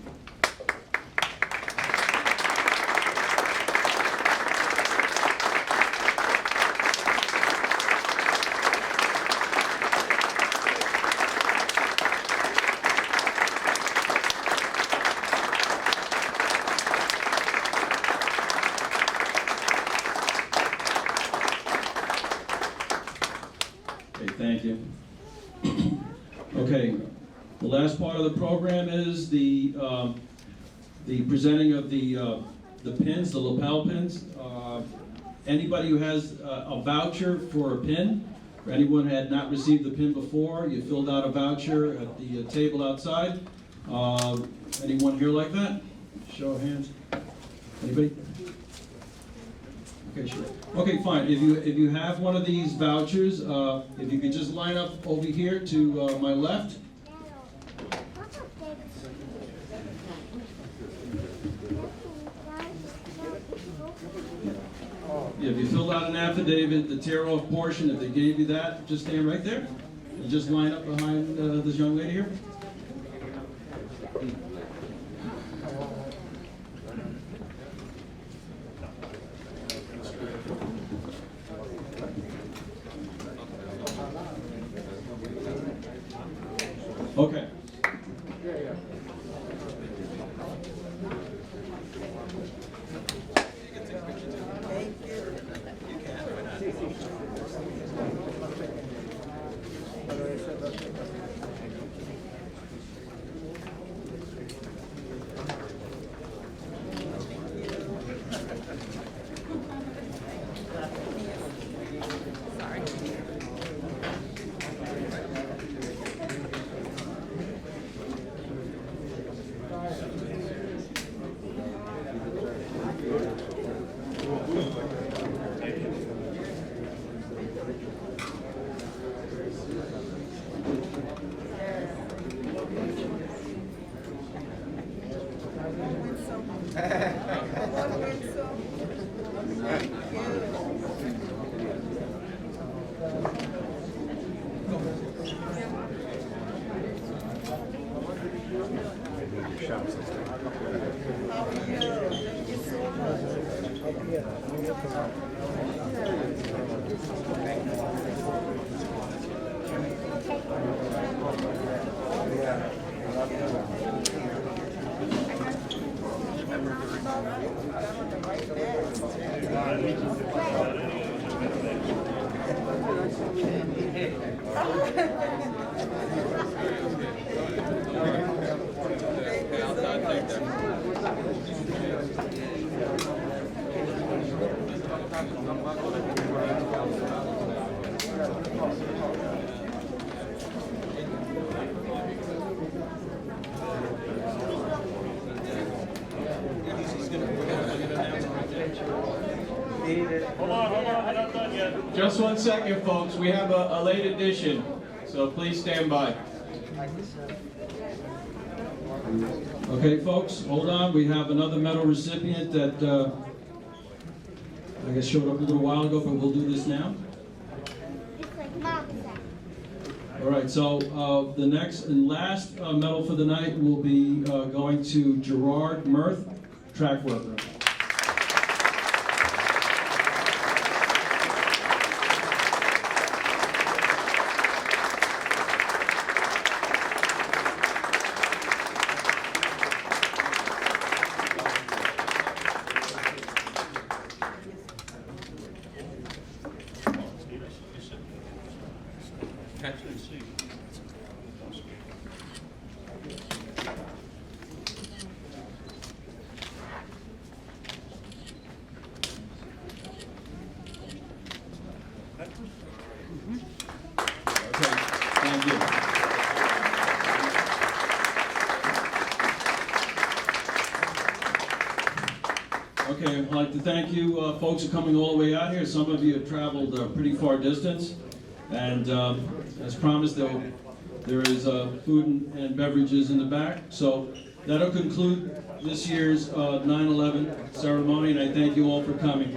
Speaker 1: Thank you. Okay, the last part of the program is the presenting of the pins, the lapel pins. Anybody who has a voucher for a pin, or anyone who had not received the pin before, you filled out a voucher at the table outside. Anyone here like that? Show of hands. Anybody? Okay, sure. Okay, fine. If you have one of these vouchers, if you could just line up over here to my left. Yeah, if you filled out an affidavit, the tear-off portion, if they gave you that, just stand right there. And just line up behind this young lady here. Okay.
Speaker 16: Hold on, we're not done yet. Just 1 second, folks. We have a late edition, so please stand by.
Speaker 1: Okay, folks, hold on. We have another medal recipient that I guess showed up a little while ago, but we'll do this now. All right, so the next and last medal for the night will be going to Gerard Mirth, track worker. Thank you. Okay, I'd like to thank you folks for coming all the way out here. Some of you have traveled a pretty far distance. And as promised, there will There is food and beverages in the back. So that'll conclude this year's 9/11 ceremony, and I thank you all for coming.